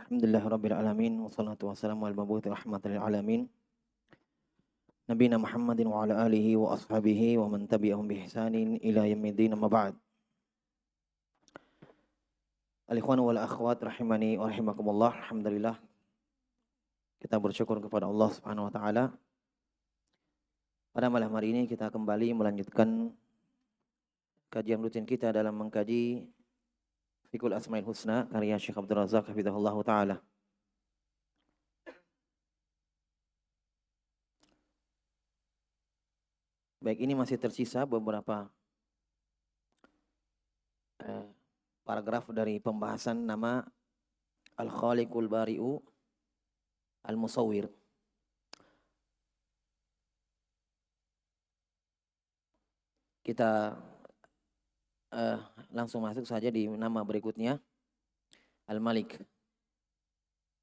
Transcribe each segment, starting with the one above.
Alhamdulillahirabbil alamin wassalatu wassalamu ala mabuti rahmatil alamin nabiyina Muhammadin wa ala alihi wa ashabihi wa man tabi'ahum bi ihsanin ila yaumiddin amma ba'd. Al-ikhwan wal akhwat rahimani wa rahimakumullah. Alhamdulillah kita bersyukur kepada Allah Subhanahu wa taala. Pada malam hari ini kita kembali melanjutkan kajian rutin kita dalam mengkaji Fiqhul Asmaul Husna karya Syekh Abdul Razak hafizahullah taala. Baik, ini masih tersisa beberapa paragraf dari pembahasan nama Al-Khaliqul Bari'u Al-Musawwir. Kita langsung masuk saja di nama berikutnya, Al-Malik.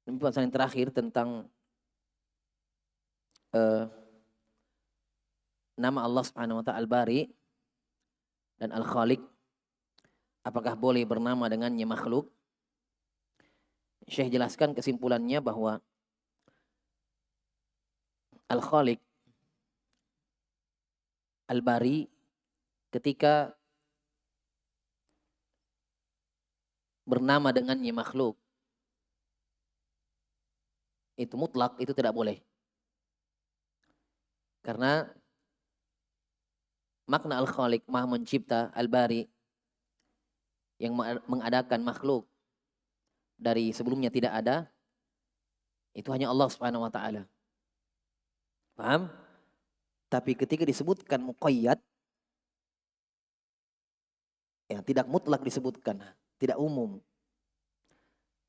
Ini pembahasan yang terakhir tentang nama Allah Subhanahu wa taala Al-Bari dan Al-Khaliq. Apakah boleh bernama dengannya makhluk? Syekh jelaskan kesimpulannya bahwa Al-Khaliq, Al-Bari ketika bernama dengannya makhluk itu mutlak, itu tidak boleh. Karena makna Al-Khaliq, Maha Mencipta, Al-Bari yang mengadakan makhluk dari sebelumnya tidak ada, itu hanya Allah Subhanahu wa taala. Paham? Tapi ketika disebutkan muqayyad, ya tidak mutlak disebutkan, tidak umum.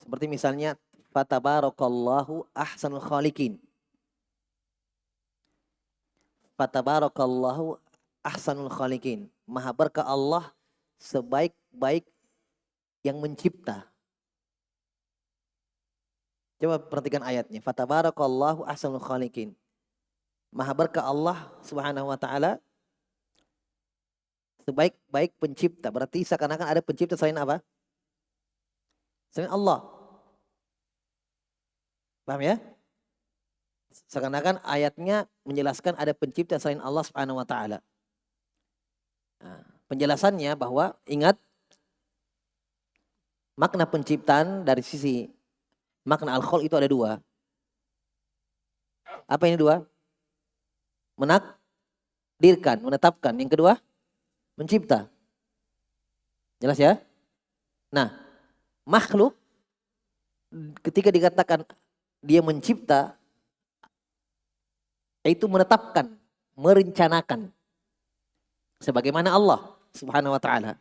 Seperti misalnya fatabarakallahu ahsanul khaliqin. Fatabarakallahu ahsanul khaliqin. Maha berkah Allah sebaik-baik yang mencipta. Coba perhatikan ayatnya. Fatabarakallahu ahsanul khaliqin. Maha berkah Allah Subhanahu wa taala sebaik-baik pencipta. Berarti seakan-akan ada pencipta selain apa? Selain Allah. Paham ya? Seakan-akan ayatnya menjelaskan ada pencipta selain Allah Subhanahu wa taala. Nah, penjelasannya bahwa ingat makna penciptaan dari sisi makna al-khol itu ada dua. Apa ini dua? Menakdirkan, menetapkan. Yang kedua, mencipta. Jelas ya? Nah, makhluk ketika dikatakan dia mencipta, itu menetapkan, merencanakan. Sebagaimana Allah Subhanahu wa taala.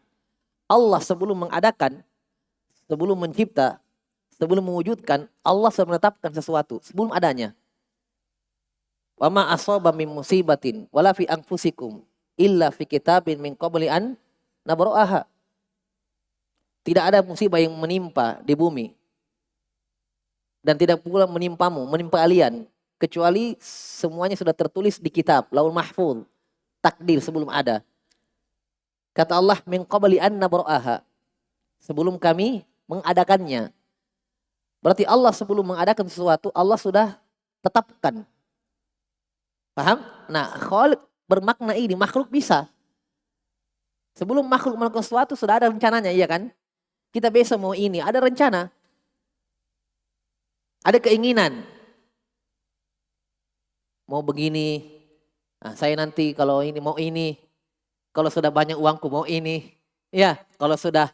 Allah sebelum mengadakan, sebelum mencipta, sebelum mewujudkan, Allah sudah menetapkan sesuatu sebelum adanya. Wa ma asaba min musibatin wala fi anfusikum illa fi kitabin min qabli an nabra'aha. Tidak ada musibah yang menimpa di bumi dan tidak pula menimpamu, menimpa kalian, kecuali semuanya sudah tertulis di kitab Lauhul Mahfuz, takdir sebelum ada. Kata Allah min qabli an nabra'aha, sebelum kami mengadakannya. Berarti Allah sebelum mengadakan sesuatu, Allah sudah tetapkan. Paham? Nah, khaliq bermakna ini, makhluk bisa. Sebelum makhluk melakukan sesuatu sudah ada rencananya, iya kan? Kita besok mau ini, ada rencana. Ada keinginan. Mau begini, nah, saya nanti kalau ini mau ini. Kalau sudah banyak uangku mau ini. Ya, kalau sudah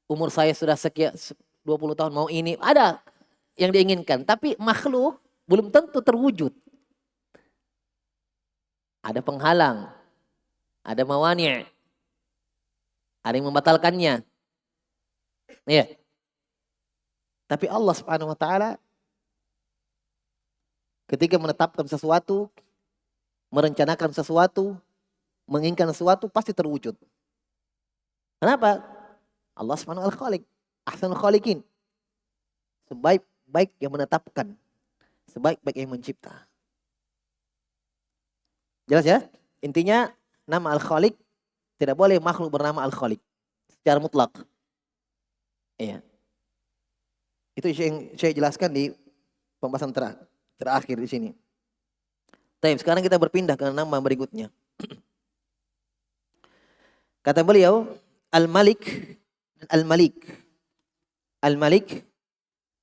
umur saya sudah sekian 20 tahun mau ini. Ada yang diinginkan. Tapi makhluk belum tentu terwujud. Ada penghalang. Ada mawani'. Ada yang membatalkannya. Ya. Tapi Allah Subhanahu wa taala ketika menetapkan sesuatu, merencanakan sesuatu, menginginkan sesuatu pasti terwujud. Kenapa? Allah Subhanahu wa taala Khaliq, ahsanul khaliqin. Sebaik-baik yang menetapkan, sebaik-baik yang mencipta. Jelas ya? Intinya nama Al-Khaliq tidak boleh makhluk bernama Al-Khaliq secara mutlak. Iya. Itu yang saya jelaskan di pembahasan terakhir di sini. Baik, sekarang kita berpindah ke nama berikutnya. Kata beliau, Al-Malik dan Al-Malik. Al-Malik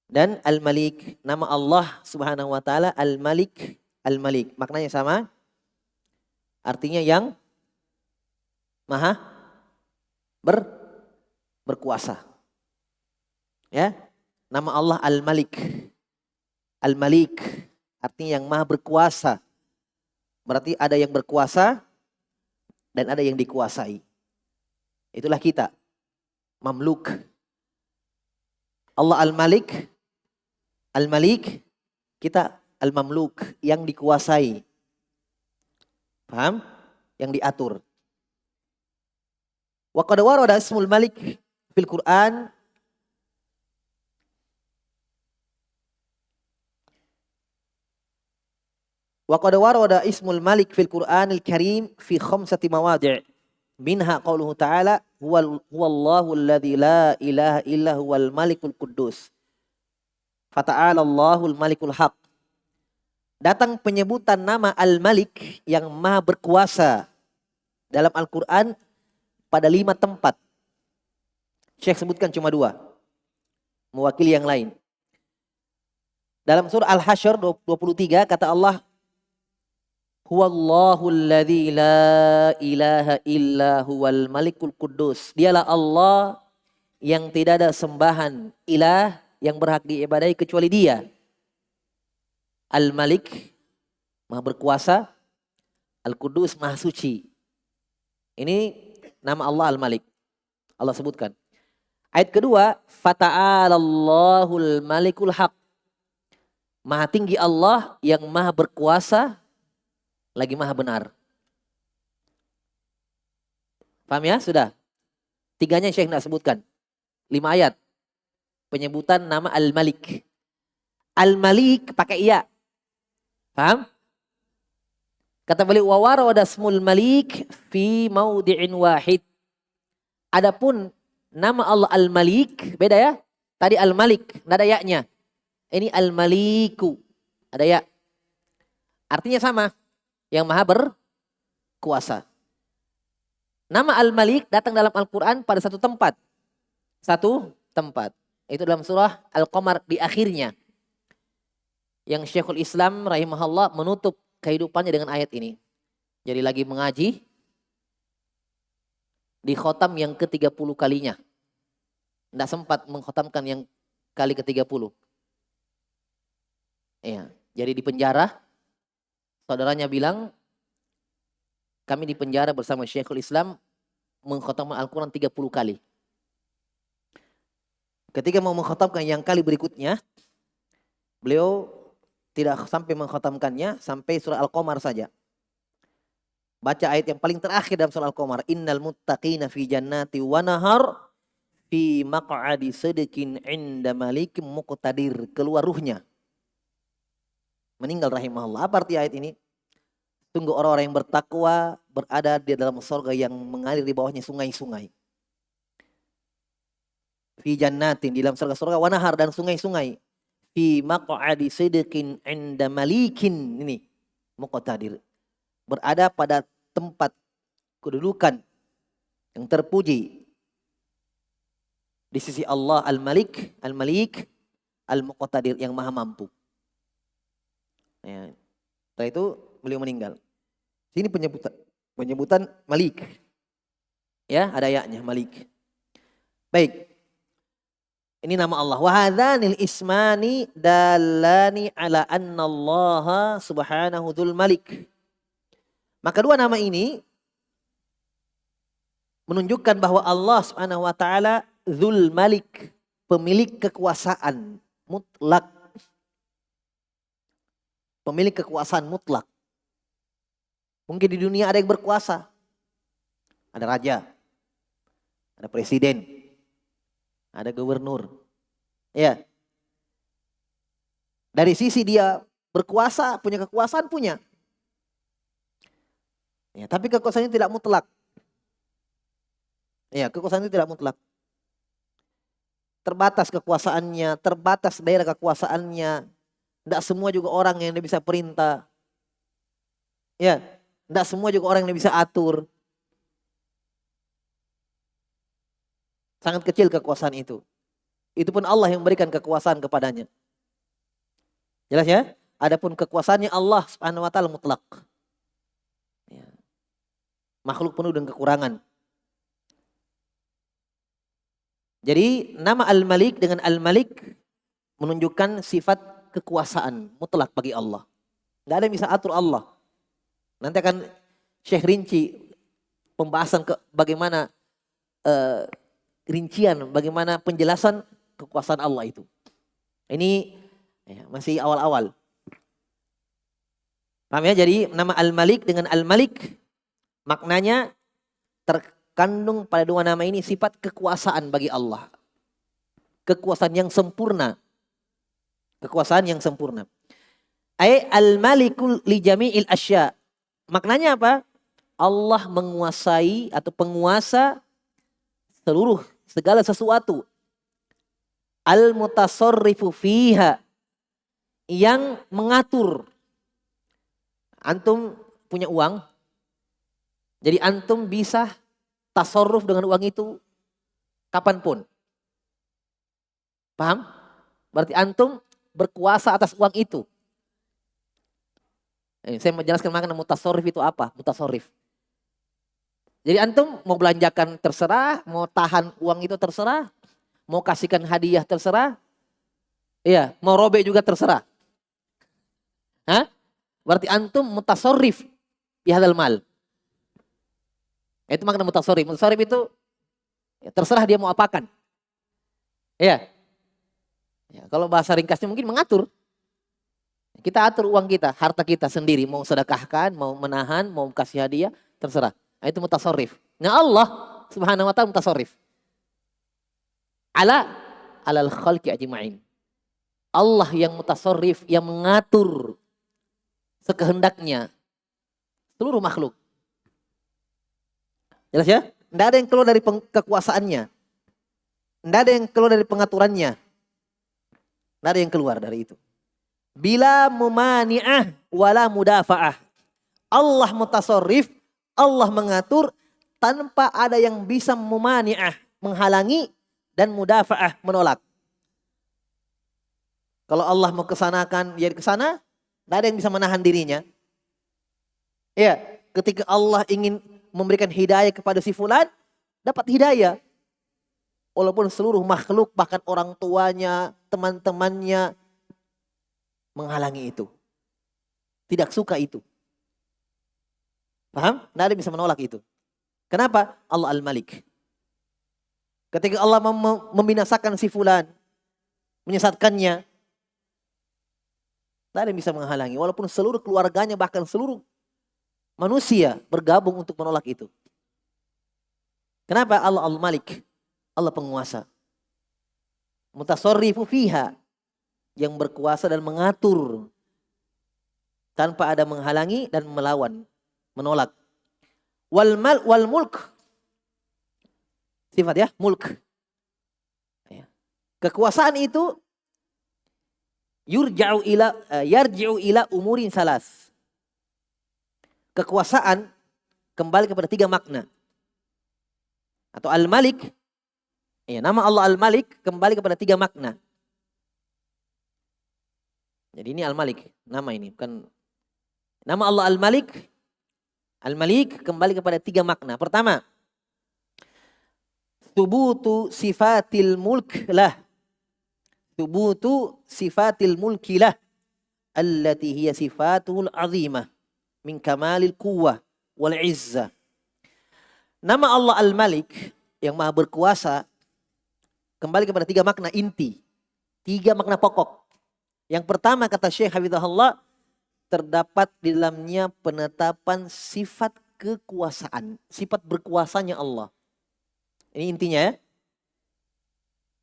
dan Al-Malik. Nama Allah Subhanahu wa taala Al-Malik, Al-Malik. Maknanya sama. Artinya yang maha berkuasa. Ya. Nama Allah Al-Malik. Al-Malik artinya yang maha berkuasa. Berarti ada yang berkuasa dan ada yang dikuasai. Itulah kita. Mamluk. Allah Al-Malik. Al-Malik. Kita Al-Mamluk. Yang dikuasai. Paham? Yang diatur. Wa qad warada ismul Malik fil Quran. Wa qad warada ismul Malik fil Qur'anil Karim fi khamsati mawadhi'. Minha qauluhu ta'ala huwallahu alladzi la ilaha illa huwal malikul quddus. Fata'ala Allahul malikul haq. Datang penyebutan nama Al-Malik yang maha berkuasa dalam Al-Quran pada 5 tempat. Syekh sebutkan cuma 2. Mewakili yang lain. Dalam surah Al-Hasyr 23 kata Allah, huwallahu alladzi la ilaha illa huwal malikul quddus. Dialah Allah yang tidak ada sembahan ilah yang berhak diibadahi kecuali Dia. Al-Malik, maha berkuasa. Al-Quddus, maha suci. Ini nama Allah Al-Malik. Allah sebutkan. Ayat kedua, fata'alallahul malikul haq. Maha tinggi Allah yang maha berkuasa lagi maha benar. Paham ya? Sudah. 3-nya Syekh nak sebutkan. 5 ayat. Penyebutan nama Al-Malik. Al-Malik pakai iya. Paham? Kata beliau, wa warada ismul Malik fi maudhi'in wahid. Adapun nama Allah Al-Malik, beda ya? Tadi Al-Malik, enggak ada ya-nya. Ini Al-Maliku, ada ya. Artinya sama, yang maha berkuasa. Nama Al-Malik datang dalam Al-Quran pada satu tempat. Satu tempat. Itu dalam surah Al-Qamar di akhirnya. Yang Syekhul Islam rahimahullah menutup kehidupannya dengan ayat ini. Jadi lagi mengaji di khotam yang ke-30 kalinya. Tidak sempat mengkhotamkan yang kali ke-30. Iya, jadi di penjara. Saudaranya bilang, kami di penjara bersama Syekhul Islam mengkhotamkan Al-Quran 30 kali. Ketika mau mengkhotamkan yang kali berikutnya, beliau tidak sampai mengkhatamkannya sampai surah Al-Qamar saja. Baca ayat yang paling terakhir dalam surah Al-Qamar. Innal muttaqina fi jannati wa nahar fi maq'adi sidqin 'inda malikim muqtadir. Keluar ruhnya. Meninggal rahimahullah. Apa arti ayat ini? Sungguh orang-orang yang bertakwa berada di dalam surga yang mengalir di bawahnya sungai-sungai. Fi jannatin, di dalam surga-surga, wa nahar, dan sungai-sungai. Fi maq'adi sidqin 'inda malikin, ini muqtadir, berada pada tempat kedudukan yang terpuji di sisi Allah Al-Malik, Al-Malik, Al-Muqtadir, yang maha mampu. Ya. Setelah itu beliau meninggal. Sini penyebutan Malik. Ya, ada ya-nya Malik. Baik. Ini nama Allah. Wa hadzanil ismani dallani ala anna Allah subhanahu dzul malik. Maka 2 nama ini menunjukkan bahwa Allah subhanahu wa ta'ala dzul malik, pemilik kekuasaan mutlak. Pemilik kekuasaan mutlak. Mungkin di dunia ada yang berkuasa. Ada raja, ada presiden, ada gubernur. Ya. Dari sisi dia berkuasa, punya kekuasaan, punya. Ya, tapi kekuasaan itu tidak mutlak. Ya, kekuasaan itu tidak mutlak. terbatas kekuasaannya, terbatas daerah kekuasaannya. Tidak semua juga orang yang bisa perintah. Ya, tidak semua juga orang yang bisa atur. Sangat kecil kekuasaan itu. Itu pun Allah yang memberikan kekuasaan kepadanya. Jelas ya? Adapun kekuasaannya Allah Subhanahu wa taala mutlak. Ya. Makhluk penuh dengan kekurangan. Jadi nama Al-Malik dengan Al-Malik menunjukkan sifat kekuasaan mutlak bagi Allah. Tidak ada yang bisa atur Allah. Nanti akan Syekh rinci pembahasan bagaimana rincian, bagaimana penjelasan kekuasaan Allah itu. Ini ya, masih awal-awal. Paham ya? Jadi nama Al-Malik dengan Al-Malik maknanya terkandung pada dua nama ini sifat kekuasaan bagi Allah. Kekuasaan yang sempurna. Kekuasaan yang sempurna. Al-Malikul li jami'il asya. Maknanya apa? Allah menguasai atau penguasa seluruh segala sesuatu. Al-mutasarrifu fiha. Yang mengatur. Antum punya uang. Jadi antum bisa tasarruf dengan uang itu kapanpun. Paham? Berarti antum berkuasa atas uang itu. Saya menjelaskan makna mutasarrif itu apa? Mutasarrif. Jadi antum mau belanjakan terserah, mau tahan uang itu terserah, mau kasihkan hadiah terserah, iya, mau robek juga terserah. Hah? Berarti antum mutasarrif di hadal mal. Itu makna mutasarrif. Mutasarrif itu ya, terserah dia mau apakan. Iya. Ya, kalau bahasa ringkasnya mungkin mengatur. Kita atur uang kita, harta kita sendiri. Mau sedekahkan, mau menahan, mau kasih hadiah, terserah. Nah, itu mutasarrif. Nah Allah subhanahu wa ta'ala mutasarrif. Alal khalqi ajma'in. Allah yang mutasarrif, yang mengatur sekehendaknya seluruh makhluk. Jelas ya? Tidak ada yang keluar dari kekuasaannya. Tidak ada yang keluar dari pengaturannya. Tidak ada yang keluar dari itu. Bila mumani'ah wala mudafa'ah. Allah mutasarrif, Allah mengatur tanpa ada yang bisa mumani'ah, menghalangi, dan mudafa'ah, menolak. Kalau Allah mau kesanakan, ya ke sana, tidak ada yang bisa menahan dirinya. Ya, ketika Allah ingin memberikan hidayah kepada si fulan, dapat hidayah. Walaupun seluruh makhluk, bahkan orang tuanya, teman-temannya, menghalangi itu. Tidak suka itu. Paham? Tidak ada yang bisa menolak itu. Kenapa? Allah Al-Malik. Ketika Allah membinasakan si fulan, menyesatkannya, tidak ada yang bisa menghalangi. Walaupun seluruh keluarganya, bahkan seluruh manusia bergabung untuk menolak itu. Kenapa? Allah Al-Malik. Allah penguasa. Mutasarrifu fiha. Yang berkuasa dan mengatur. Tanpa ada menghalangi dan melawan. Menolak. Wal mulk. Sifat ya, mulk. Kekuasaan itu yarji'u ila umurin salas. Kekuasaan kembali kepada 3 makna. Atau Al-Malik. Ya, nama Allah Al-Malik kembali kepada 3 makna. Jadi ini Al-Malik, nama ini bukan nama Allah Al-Malik. Al-Malik kembali kepada 3 makna. Pertama, thubutu sifatil mulk lah. Thubutu sifatil mulki lah allati hiya sifatul azimah min kamalil quwwah wal izzah. Nama Allah Al-Malik yang Maha berkuasa kembali kepada 3 makna inti. 3 makna pokok. Yang pertama kata Syekh Hafizahullah, terdapat di dalamnya penetapan sifat kekuasaan. Sifat berkuasanya Allah. Ini intinya ya.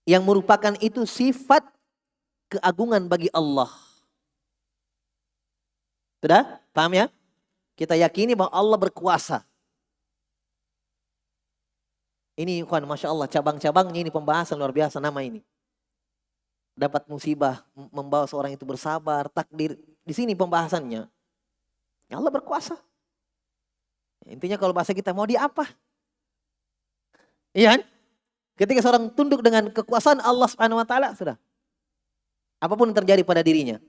Yang merupakan itu sifat keagungan bagi Allah. Sudah? Paham ya? Kita yakini bahwa Allah berkuasa. Ini Masya Allah cabang-cabangnya ini pembahasan luar biasa nama ini. dapat musibah membawa seorang itu bersabar, takdir. Di sini pembahasannya. Ya Allah berkuasa. Intinya kalau bahasa kita mau dia apa? Iya kan? Ketika seorang tunduk dengan kekuasaan Allah Subhanahu wa taala, sudah. Apapun yang terjadi pada dirinya,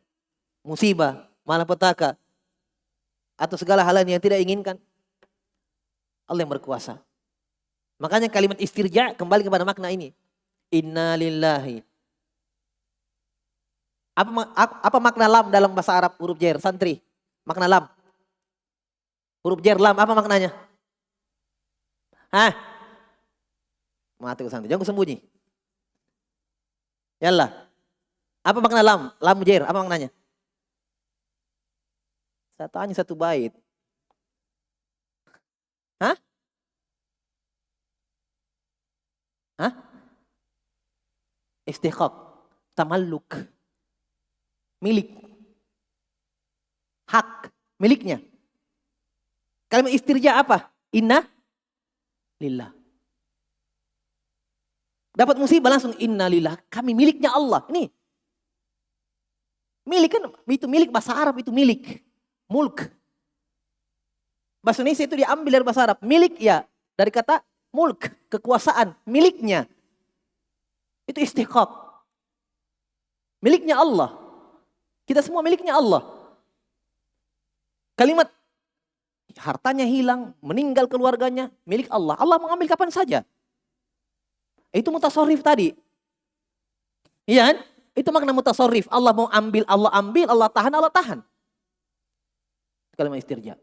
musibah, malapetaka, atau segala hal yang tidak inginkan, Allah yang berkuasa. Makanya kalimat istirja kembali kepada makna ini. Inna lillahi. Apa makna lam dalam bahasa Arab huruf jer, santri? Makna lam. Huruf jer lam apa maknanya? Hah? Mati ku santri, jangan sembunyi. Yallah. Apa makna lam? Lam jer, apa maknanya? Saya tanya satu bait. Hah? Hah? Istiqaq, tamalluk, milik, hak, miliknya. Kalimat istirja apa? Inna lillah. Dapat musibah langsung inna lillah. Kami miliknya Allah. Ini milik kan? Itu milik bahasa Arab itu milik. Mulk. Bahasa Indonesia itu diambil dari bahasa Arab. Milik ya dari kata mulk, kekuasaan, miliknya. Itu istiqaq. Miliknya Allah. Kita semua miliknya Allah. Kalimat hartanya hilang, meninggal keluarganya, milik Allah. Allah mau ambil kapan saja. Itu mutasarrif tadi. Iya kan? Itu makna mutasarrif. Allah mau ambil, Allah tahan. Kalimat istirja.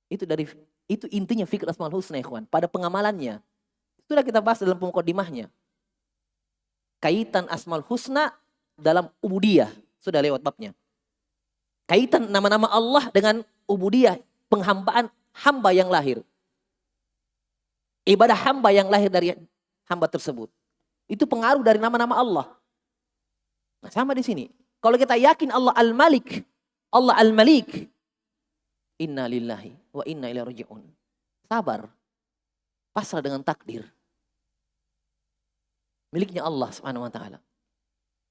Itu intinya fikir Asmaul Husna, ikhwan. Pada pengamalannya. Sudah kita bahas dalam mukadimahnya. Kaitan Asmaul Husna dalam ubudiyah. Sudah lewat babnya. Kaitan nama-nama Allah dengan ubudiyah. Penghambaan hamba yang lahir. Ibadah hamba yang lahir dari hamba tersebut. Itu pengaruh dari nama-nama Allah. Nah, sama di sini. Kalau kita yakin Allah Al-Malik. Allah Al-Malik. Inna lillahi wa inna ilaihi raji'un. Sabar. Pasrah dengan takdir. Miliknya Allah Subhanahu wa taala.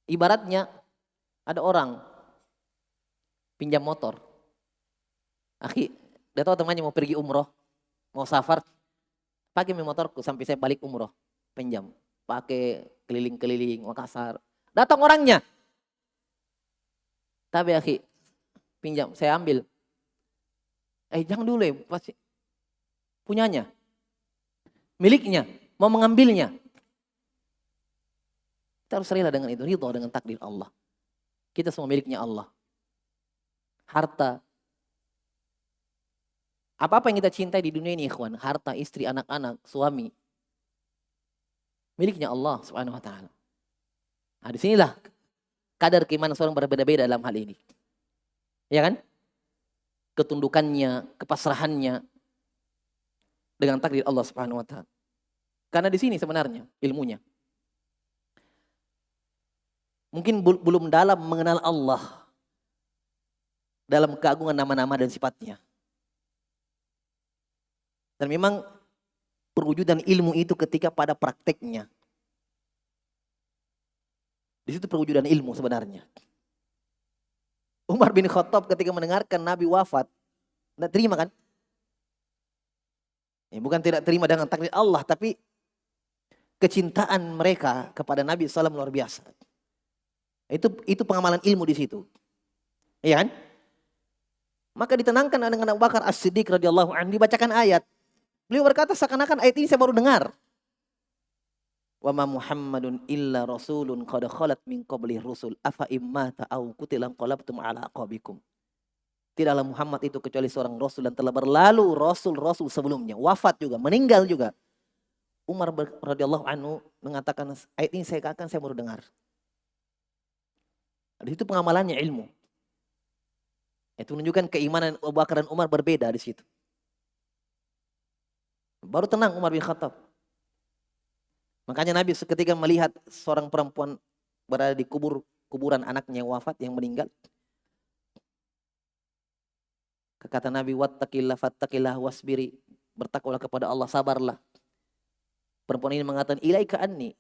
Ibaratnya ada orang pinjam motor. Akhi, dia tahu temannya mau pergi umroh, mau safar, pakai motorku sampai saya balik umroh, pinjam, pakai keliling-keliling Makassar. Datang orangnya. Tapi akhi, pinjam, saya ambil. Jangan dulu ya, pasti punyanya. Miliknya, mau mengambilnya. Kita harus rela dengan itu, ridha dengan takdir Allah. Kita semua miliknya Allah. Harta. Apa-apa yang kita cintai di dunia ini, ikhwan. Harta, istri, anak-anak, suami. Miliknya Allah Subhanahu wa taala. Nah, disinilah kadar keimanan seorang berbeda-beda dalam hal ini. Ya kan? Ketundukannya, kepasrahannya dengan takdir Allah Subhanahu wa taala. Karena di sini sebenarnya ilmunya. Mungkin belum dalam mengenal Allah dalam keagungan nama-nama dan sifatnya. Dan memang perwujudan ilmu itu ketika pada prakteknya. Di situ perwujudan ilmu sebenarnya. Umar bin Khattab ketika mendengarkan Nabi wafat, tidak terima kan? Bukan tidak terima dengan takdir Allah, tapi kecintaan mereka kepada Nabi SAW luar biasa. Itu pengamalan ilmu di situ. Iya kan? Maka ditenangkan dengan Abu Bakar As-Siddiq radhiyallahu anhu, dibacakan ayat. Beliau berkata seakan-akan ayat ini saya baru dengar. Wa ma Muhammadun illa rasulun qad khalat min qablihi rusul afa immata aw qutila qalabtum ala aqabikum. Tidaklah Muhammad itu kecuali seorang rasul dan telah berlalu rasul-rasul sebelumnya, wafat juga, meninggal juga. Umar radhiyallahu anhu mengatakan ayat ini saya baru dengar. Di situ pengamalannya ilmu. Itu menunjukkan keimanan Abu Bakar dan Umar berbeda di situ. Baru tenang Umar bin Khattab. Makanya Nabi ketika melihat seorang perempuan berada di kuburan anaknya yang wafat, yang meninggal. Kata Nabi, fattaqillah wasbiri. Bertakwalah kepada Allah, sabarlah. Perempuan ini mengatakan, ilaika anni.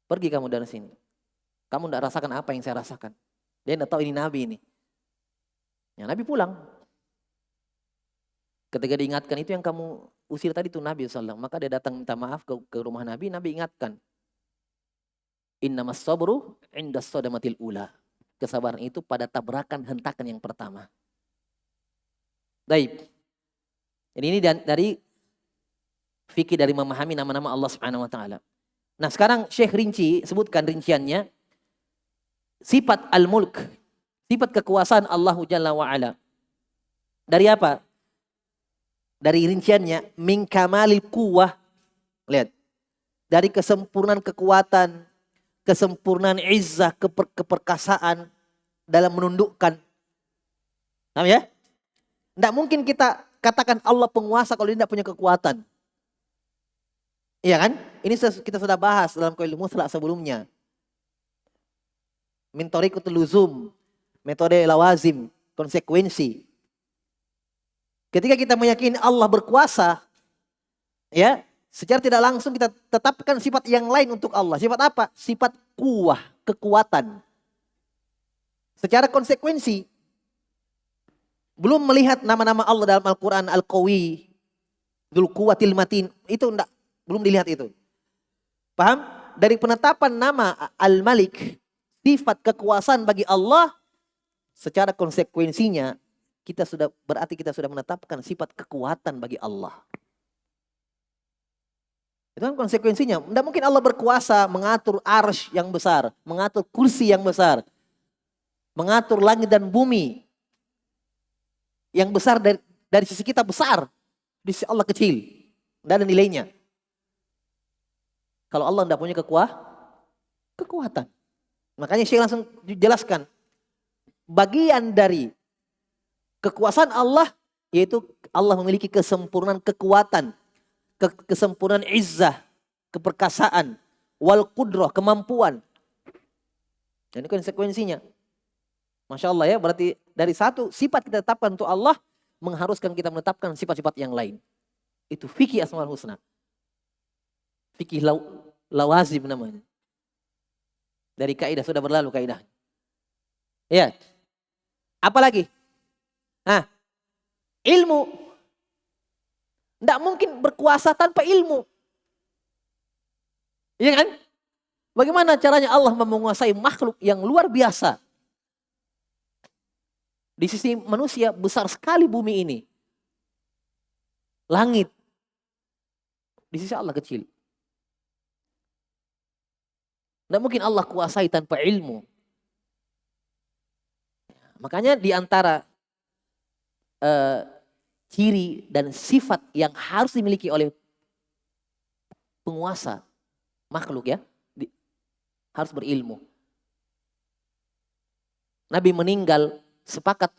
Pergi kamu dari sini. Kamu tidak rasakan apa yang saya rasakan. Dia tidak tahu ini Nabi ini. Ya, Nabi pulang. Ketika diingatkan itu yang kamu usir tadi itu Nabi SAW. Maka dia datang minta maaf ke rumah Nabi. Nabi ingatkan. Innamas sabru indas sodamatil ula. Kesabaran itu pada tabrakan hentakan yang pertama. Baik. Jadi ini dari fikih dari memahami nama-nama Allah Subhanahu wa taala. Nah, sekarang Syekh rinci, sebutkan rinciannya. Sifat al-mulk, sifat kekuasaan Allah Jalla wa ala. Dari apa? Dari rinciannya, min kamalil quwwah. Lihat. Dari kesempurnaan kekuatan, kesempurnaan izzah, keperkasaan dalam menundukkan. Paham ya? Tidak mungkin kita katakan Allah penguasa kalau dia tidak punya kekuatan. Iya kan? Ini kita sudah bahas dalam Qaulul Mutlaq sebelumnya. Min tariqatul luzum, metode lawazim, konsekuensi. Ketika kita meyakini Allah berkuasa, ya, secara tidak langsung kita tetapkan sifat yang lain untuk Allah. Sifat apa? Sifat kuwah, kekuatan. Secara konsekuensi, belum melihat nama-nama Allah dalam Al-Quran, Al-Qawi, Dzul Quwwatil Matin, itu enggak, belum dilihat itu. Paham? Dari penetapan nama Al-Malik, sifat kekuasaan bagi Allah, secara konsekuensinya kita sudah menetapkan sifat kekuatan bagi Allah. Itu kan konsekuensinya. Tidak mungkin Allah berkuasa mengatur arsy yang besar, mengatur kursi yang besar, mengatur langit dan bumi yang besar dari sisi kita besar, di sisi Allah kecil, tidak ada nilainya. Kalau Allah tidak punya kekuatan. Makanya Syekh langsung jelaskan. Bagian dari kekuasaan Allah, yaitu Allah memiliki kesempurnaan kekuatan, kesempurnaan izzah, keperkasaan, wal qudrah, kemampuan. Dan ini konsekuensinya. Masya Allah ya, berarti dari satu sifat kita tetapkan untuk Allah, mengharuskan kita menetapkan sifat-sifat yang lain. Itu fikih Asmaul Husna. Fikih lawazim namanya. Dari kaidah, sudah berlalu kaidah. Ya. Apalagi? Nah, ilmu. Tidak mungkin berkuasa tanpa ilmu. Iya kan? Bagaimana caranya Allah menguasai makhluk yang luar biasa? Di sisi manusia besar sekali bumi ini. Langit. Di sisi Allah kecil. Tidak mungkin Allah kuasai tanpa ilmu. Makanya di antara ciri dan sifat yang harus dimiliki oleh penguasa makhluk ya, harus berilmu. Nabi meninggal, sepakat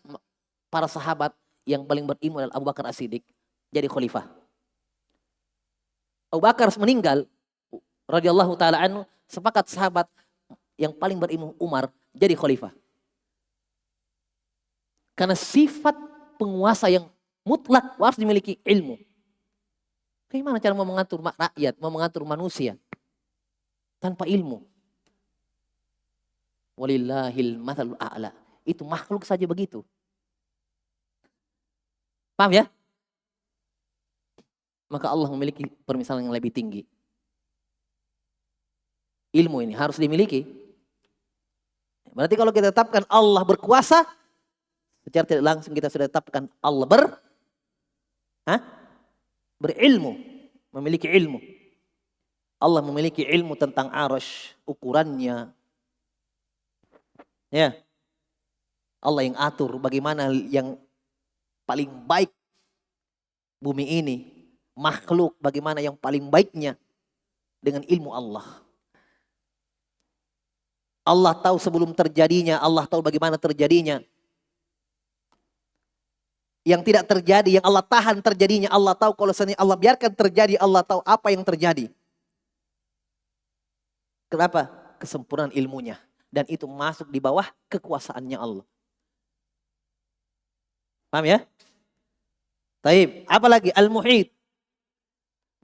para sahabat yang paling berilmu adalah Abu Bakar As-Siddiq jadi khalifah. Abu Bakar meninggal radhiyallahu taala anhu, sepakat sahabat yang paling berilmu Umar jadi khalifah. Karena sifat penguasa yang mutlak harus dimiliki ilmu. Bagaimana cara mau mengatur rakyat, mau mengatur manusia tanpa ilmu? Walillahil mathalul a'la. Itu makhluk saja begitu. Paham ya? Maka Allah memiliki permisalan yang lebih tinggi. Ilmu ini harus dimiliki. Berarti kalau kita tetapkan Allah berkuasa, secara tidak langsung kita sudah tetapkan Allah berilmu, memiliki ilmu. Allah memiliki ilmu tentang arsy, ukurannya. Ya. Allah yang atur bagaimana yang paling baik bumi ini, makhluk bagaimana yang paling baiknya dengan ilmu Allah. Allah tahu sebelum terjadinya, Allah tahu bagaimana terjadinya. Yang tidak terjadi, yang Allah tahan terjadinya, Allah tahu. Kalau seandainya Allah biarkan terjadi, Allah tahu apa yang terjadi. Kenapa? Kesempurnaan ilmunya. Dan itu masuk di bawah kekuasaannya Allah. Paham ya? Taib. Apalagi al-muhit.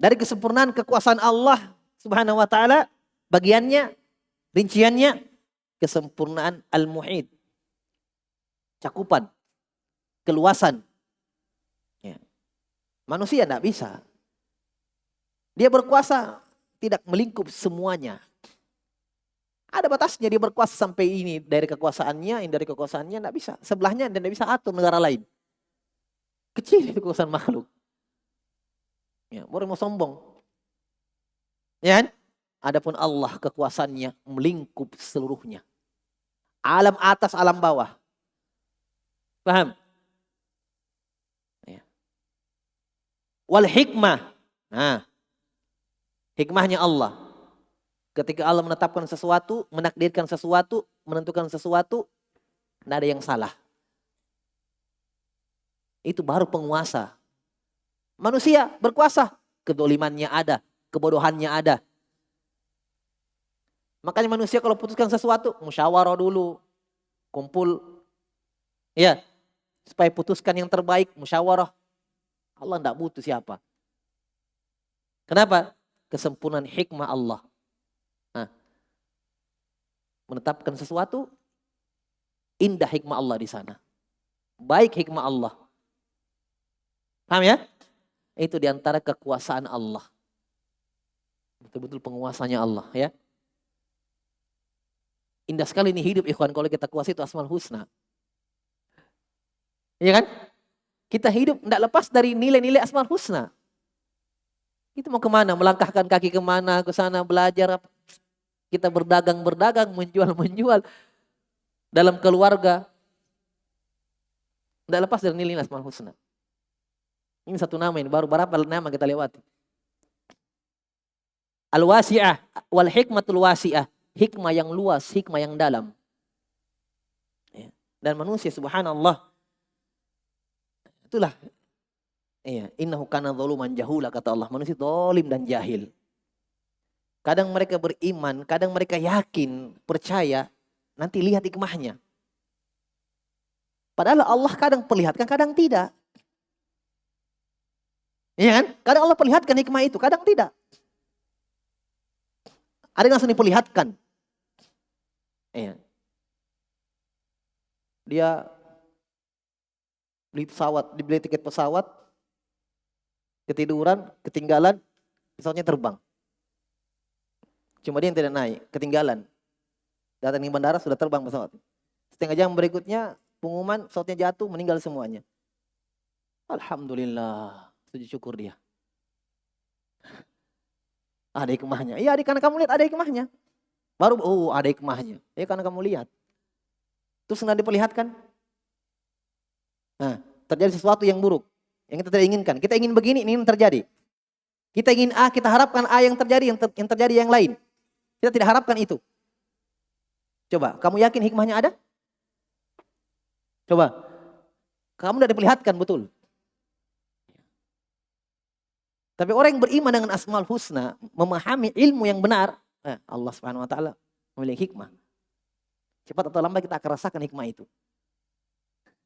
Dari kesempurnaan kekuasaan Allah Subhanahu wa taala, bagiannya, rinciannya, kesempurnaan al-muhit. Cakupan, keluasan. Ya. Manusia tidak bisa. Dia berkuasa tidak melingkup semuanya. Ada batasnya, dia berkuasa sampai ini dari kekuasaannya, ini dari kekuasaannya, tidak bisa. Sebelahnya dan tidak bisa atur negara lain. Kecil itu kekuasaan makhluk. Ya, boleh mau sombong. Ya kan? Adapun Allah kekuasaannya melingkup seluruhnya. Alam atas, alam bawah. Paham? Ya. Wal hikmah. Nah, hikmahnya Allah. Ketika Allah menetapkan sesuatu, menakdirkan sesuatu, menentukan sesuatu, tidak ada yang salah. Itu baru penguasa. Manusia berkuasa, kedolimannya ada, kebodohannya ada. Makanya manusia kalau putuskan sesuatu, musyawarah dulu, kumpul, ya, supaya putuskan yang terbaik, musyawarah. Allah tidak butuh siapa. Kenapa? Kesempurnaan hikmah Allah. Nah, menetapkan sesuatu, indah hikmah Allah di sana. Baik hikmah Allah. Paham ya? Itu diantara kekuasaan Allah. Betul-betul penguasanya Allah ya. Indah sekali ini hidup ikhwan kalau kita kuasai itu Asmaul Husna. Iya kan? Kita hidup tidak lepas dari nilai-nilai Asmaul Husna. Itu mau kemana? Melangkahkan kaki kemana? Ke sana belajar. Kita berdagang, menjual. Dalam keluarga. Tidak lepas dari nilai Asmaul Husna. Ini satu nama ini, baru berapa nama kita lewati. Al-wasi'ah, wal hikmatul wasi'ah. Hikmah yang luas, hikmah yang dalam. Ya. Dan manusia subhanallah. Itulah. Iya, innahu kana zaluman jahula kata Allah. Manusia zalim dan jahil. Kadang mereka beriman, kadang mereka yakin, percaya. Nanti lihat hikmahnya. Padahal Allah kadang perlihatkan, kadang tidak. Iya kan? Kadang Allah perlihatkan hikmah itu, kadang tidak. Ada yang langsung diperlihatkan. Iya. Dia beli tiket pesawat, ketiduran, ketinggalan, pesawatnya terbang. Cuma dia yang tidak naik, ketinggalan. Datang di bandara sudah terbang pesawat. Setengah jam berikutnya, pengumuman pesawatnya jatuh, meninggal semuanya. Alhamdulillah. Sujud syukur dia. Ada hikmahnya. Iya, karena kamu lihat ada hikmahnya. Baru, ada hikmahnya. Ya karena kamu lihat. Terus nggak diperlihatkan. Nah, terjadi sesuatu yang buruk. Yang kita tidak inginkan. Kita ingin begini, ini yang terjadi. Kita ingin A, kita harapkan A yang terjadi, yang terjadi yang lain. Kita tidak harapkan itu. Coba, kamu yakin hikmahnya ada? Coba. Kamu tidak diperlihatkan betul. Tapi orang yang beriman dengan Asmaul Husna, memahami ilmu yang benar, Allah Subhanahu wa taala memiliki hikmah. Cepat atau lambat kita akan rasakan hikmah itu.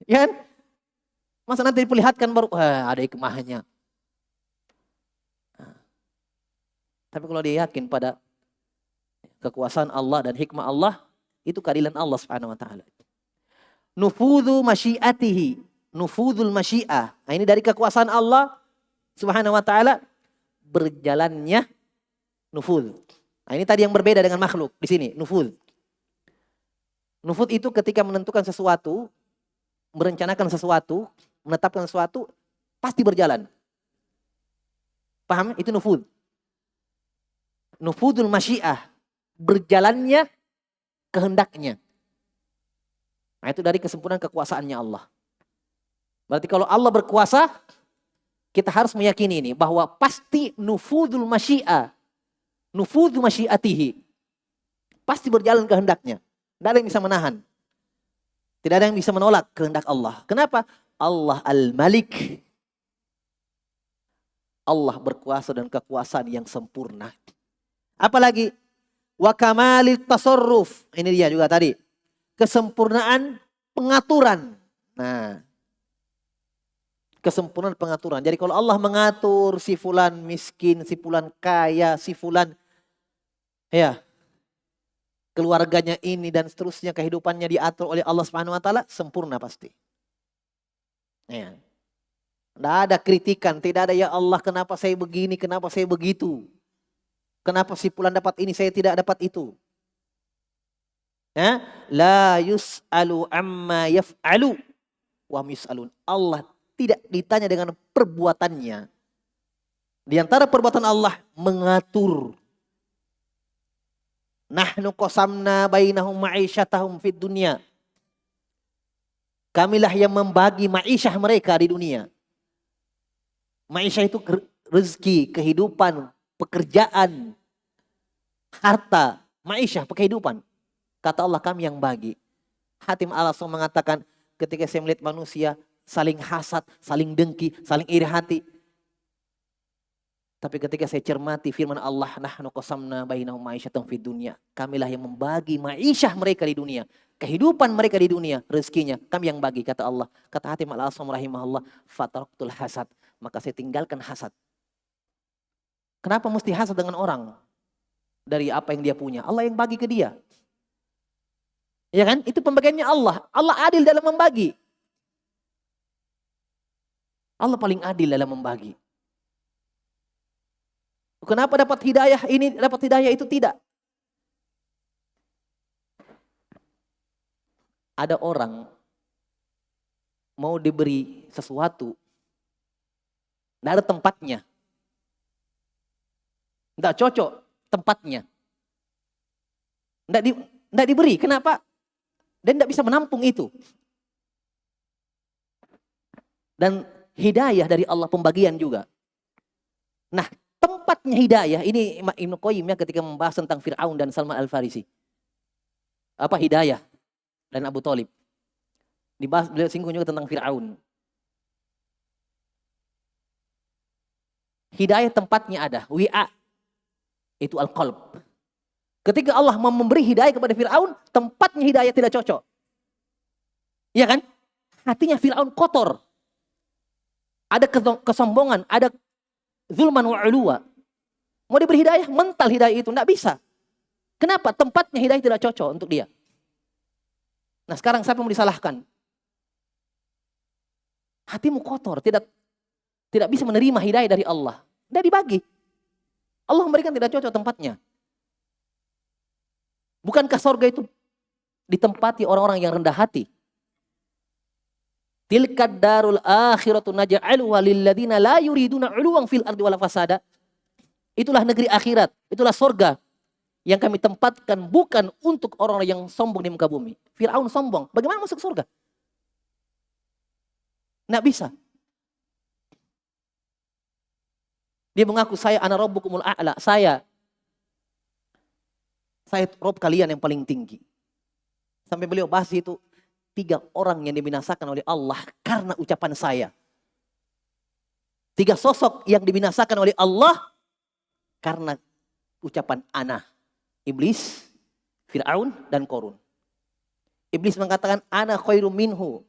Ya kan? Masa nanti diperlihatkan baru ada hikmahnya. Tapi kalau dia yakin pada kekuasaan Allah dan hikmah Allah, itu keadilan Allah Subhanahu wa taala. Nufudhu masyiatihi, nufudhul masyiah. Nah, ini dari kekuasaan Allah Subhanahu wa taala, berjalannya nufudz. Nah, ini tadi yang berbeda dengan makhluk di sini, nufudz. Nufudz itu ketika menentukan sesuatu, merencanakan sesuatu, menetapkan sesuatu, pasti berjalan. Paham? Itu nufudz. Nufudzul masyiah, berjalannya kehendaknya. Nah, itu dari kesempurnaan kekuasaannya Allah. Berarti kalau Allah berkuasa, kita harus meyakini ini bahwa pasti nufudzul masyiah, nufudzu masyiatihi, pasti berjalan kehendaknya. Tidak ada yang bisa menahan. Tidak ada yang bisa menolak kehendak Allah. Kenapa? Allah Al-Malik. Allah berkuasa dan kekuasaan yang sempurna. Apalagi wa kamalil tasarruf. Ini dia juga tadi. Kesempurnaan pengaturan. Nah, kesempurnaan pengaturan. Jadi kalau Allah mengatur si fulan miskin, si fulan kaya, si fulan ya, keluarganya ini dan seterusnya, kehidupannya diatur oleh Allah Subhanahu wa taala, sempurna pasti. Ya. Tidak ada kritikan, tidak ada ya Allah kenapa saya begini, kenapa saya begitu. Kenapa si fulan dapat ini, saya tidak dapat itu. Ya, la yus'alu amma yaf'alu wa hum yus'alun. Allah tidak ditanya dengan perbuatannya. Di antara perbuatan Allah mengatur. Nahnu qasamna bainahum ma'isyatahum fid dunya. Kamilah yang membagi ma'isyah mereka di dunia. Ma'isyah itu rezeki, kehidupan, pekerjaan, harta, ma'isyah, kehidupan. Kata Allah, kami yang bagi. Hatim al-Asam mengatakan, ketika saya melihat manusia saling hasad, saling dengki, saling iri hati. Tapi ketika saya cermati firman Allah, nahnu qasamna bainahum ma'isyatahum fid dunya. Kamilah yang membagi ma'isyah mereka di dunia. Kehidupan mereka di dunia, rezekinya kami yang bagi, kata Allah. Kata Hatim al-Asam rahimahullah, fataraktul hasad. Maka saya tinggalkan hasad. Kenapa mesti hasad dengan orang? Dari apa yang dia punya. Allah yang bagi ke dia. Ya kan? Itu pembagiannya Allah. Allah adil dalam membagi. Allah paling adil dalam membagi. Kenapa dapat hidayah ini, dapat hidayah itu tidak? Ada orang mau diberi sesuatu, tidak ada tempatnya. Tidak cocok tempatnya. Tidak diberi. Kenapa? Dan tidak bisa menampung itu. Dan hidayah dari Allah pembagian juga. Nah, tempatnya hidayah, ini Ibnu Qayyim ya ketika membahas tentang Fir'aun dan Salman Al-Farisi. Apa hidayah dan Abu Thalib. Dibahas, beliau singgung juga tentang Fir'aun. Hidayah tempatnya ada, wi'a. Itu al-qalb. Ketika Allah memberi hidayah kepada Fir'aun, tempatnya hidayah tidak cocok. Iya kan? Hatinya Fir'aun kotor. Ada kesombongan, ada zulman wa uluwa. Mau diberi hidayah, mental hidayah itu. Tidak bisa. Kenapa? Tempatnya hidayah tidak cocok untuk dia. Nah sekarang siapa mau disalahkan? Hatimu kotor, tidak bisa menerima hidayah dari Allah. Tidak dibagi. Allah memberikan tidak cocok tempatnya. Bukankah surga itu ditempati orang-orang yang rendah hati? Tilkad darul akhiratu naj'aluha lil ladzina la yuriduna 'uluwan fil ardi wala fasada. Itulah negeri akhirat, itulah surga yang kami tempatkan bukan untuk orang-orang yang sombong di muka bumi. Fir'aun sombong, bagaimana masuk surga? Nggak bisa. Dia mengaku saya ana rabbukumul a'la, saya Rob kalian yang paling tinggi. Sampai beliau bahas itu 3 orang yang dibinasakan oleh Allah karena ucapan saya. 3 sosok yang dibinasakan oleh Allah karena ucapan ana. Iblis, Fir'aun, dan Qarun. Iblis mengatakan ana khairum minhu.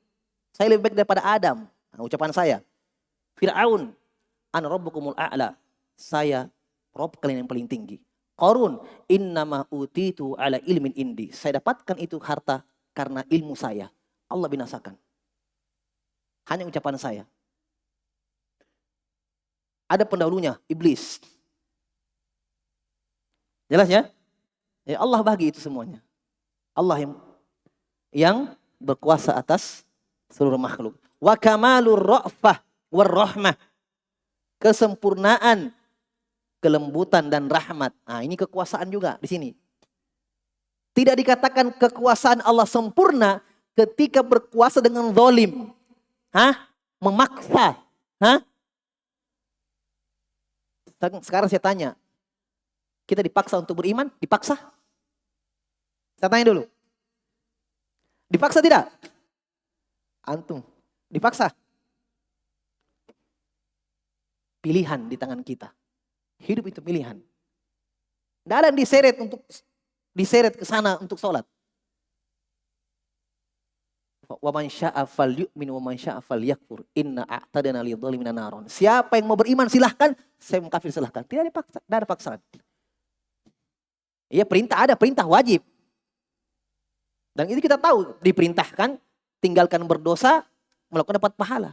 Saya lebih baik daripada Adam. Nah, ucapan saya. Fir'aun, ana rabbukumul a'la. Saya Rob kalian yang paling tinggi. Qarun, innama utitu ala ilmin indi. Saya dapatkan itu harta karena ilmu saya. Allah binasakan. Hanya ucapan saya. Ada pendahulunya, iblis. Jelas ya? Ya Allah bagi itu semuanya. Allah yang berkuasa atas seluruh makhluk. Wa kamalur ra'fah war rahmah. Kesempurnaan, kelembutan dan rahmat. Nah, ini kekuasaan juga di sini. Tidak dikatakan kekuasaan Allah sempurna ketika berkuasa dengan zalim. Memaksa. Sekarang saya tanya. Kita dipaksa untuk beriman? Dipaksa? Saya tanya dulu. Dipaksa tidak? Antum. Dipaksa? Pilihan di tangan kita. Hidup itu pilihan. Tidak ada yang diseret ke sana untuk sholat. Wa man syaa'a falyu'min wa man syaa'a falyakfur. Inna a'tadna lidzalimina naron. Siapa yang mau beriman silahkan, saya mau kafir silahkan. Tidak ada paksaan. Iya perintah ada, perintah wajib. Dan itu kita tahu, diperintahkan tinggalkan berdosa, melakukan dapat pahala.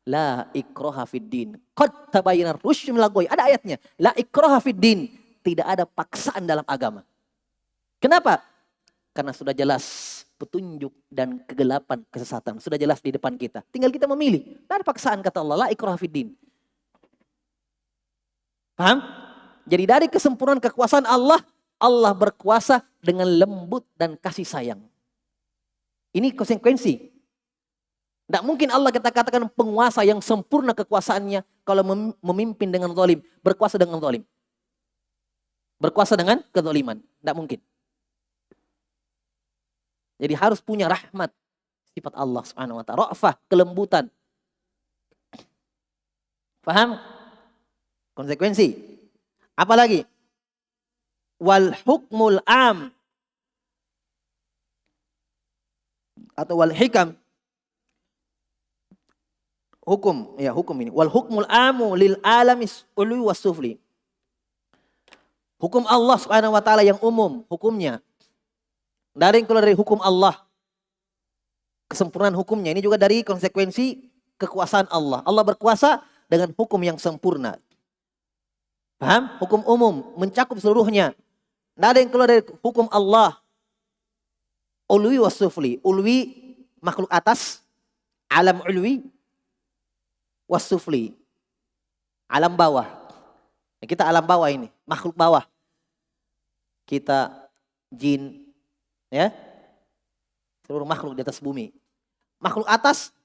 La ikraha fid din. Qad tabayyana rusyd minal ghayy. Ada ayatnya. La ikraha fid din. Tidak ada paksaan dalam agama. Kenapa? Karena sudah jelas petunjuk dan kegelapan kesesatan. Sudah jelas di depan kita. Tinggal kita memilih. Tidak ada paksaan kata Allah. La ikraha fid din. Paham? Jadi dari kesempurnaan kekuasaan Allah, Allah berkuasa dengan lembut dan kasih sayang. Ini konsekuensi. Tidak mungkin Allah kita katakan penguasa yang sempurna kekuasaannya kalau memimpin dengan zalim, berkuasa dengan zalim. Berkuasa dengan kezaliman. Tidak mungkin. Jadi harus punya rahmat sifat Allah Subhanahu wa taala, ra'fah, kelembutan. Paham? Konsekuensi. Apalagi? Wal hukmul am atau wal hikam. Hukum ini. Wal hukmul amu lil alamis ului was sufli. Hukum Allah Subhanahu wa taala yang umum, hukumnya. Dari yang keluar dari hukum Allah. Kesempurnaan hukumnya ini juga dari konsekuensi kekuasaan Allah. Allah berkuasa dengan hukum yang sempurna. Paham? Hukum umum mencakup seluruhnya. Tidak ada yang keluar dari hukum Allah. Ulwi was sufli. Ulwi makhluk atas, alam ulwi. Wasufli, alam bawah. Kita alam bawah ini, makhluk bawah. Kita jin, ya, seluruh makhluk di atas bumi. Makhluk atas,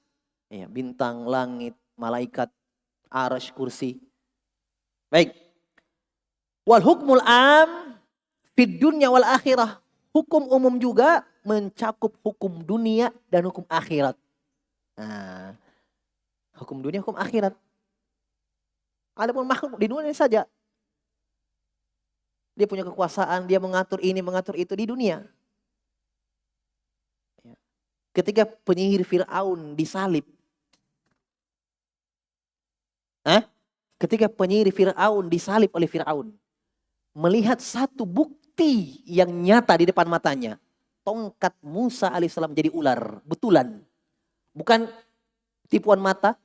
ya, bintang, langit, malaikat, arasy, kursi. Baik. Wal hukmul am fid dunya wal akhirah. Hukum umum juga mencakup hukum dunia dan hukum akhirat. Nah, hukum dunia, hukum akhirat. Adapun makhluk di dunia saja. Dia punya kekuasaan, dia mengatur ini, mengatur itu di dunia. Ketika penyihir Fir'aun disalib. Ketika penyihir Fir'aun disalib oleh Fir'aun. Melihat satu bukti yang nyata di depan matanya. Tongkat Musa alaihissalam jadi ular. Betulan. Bukan tipuan mata.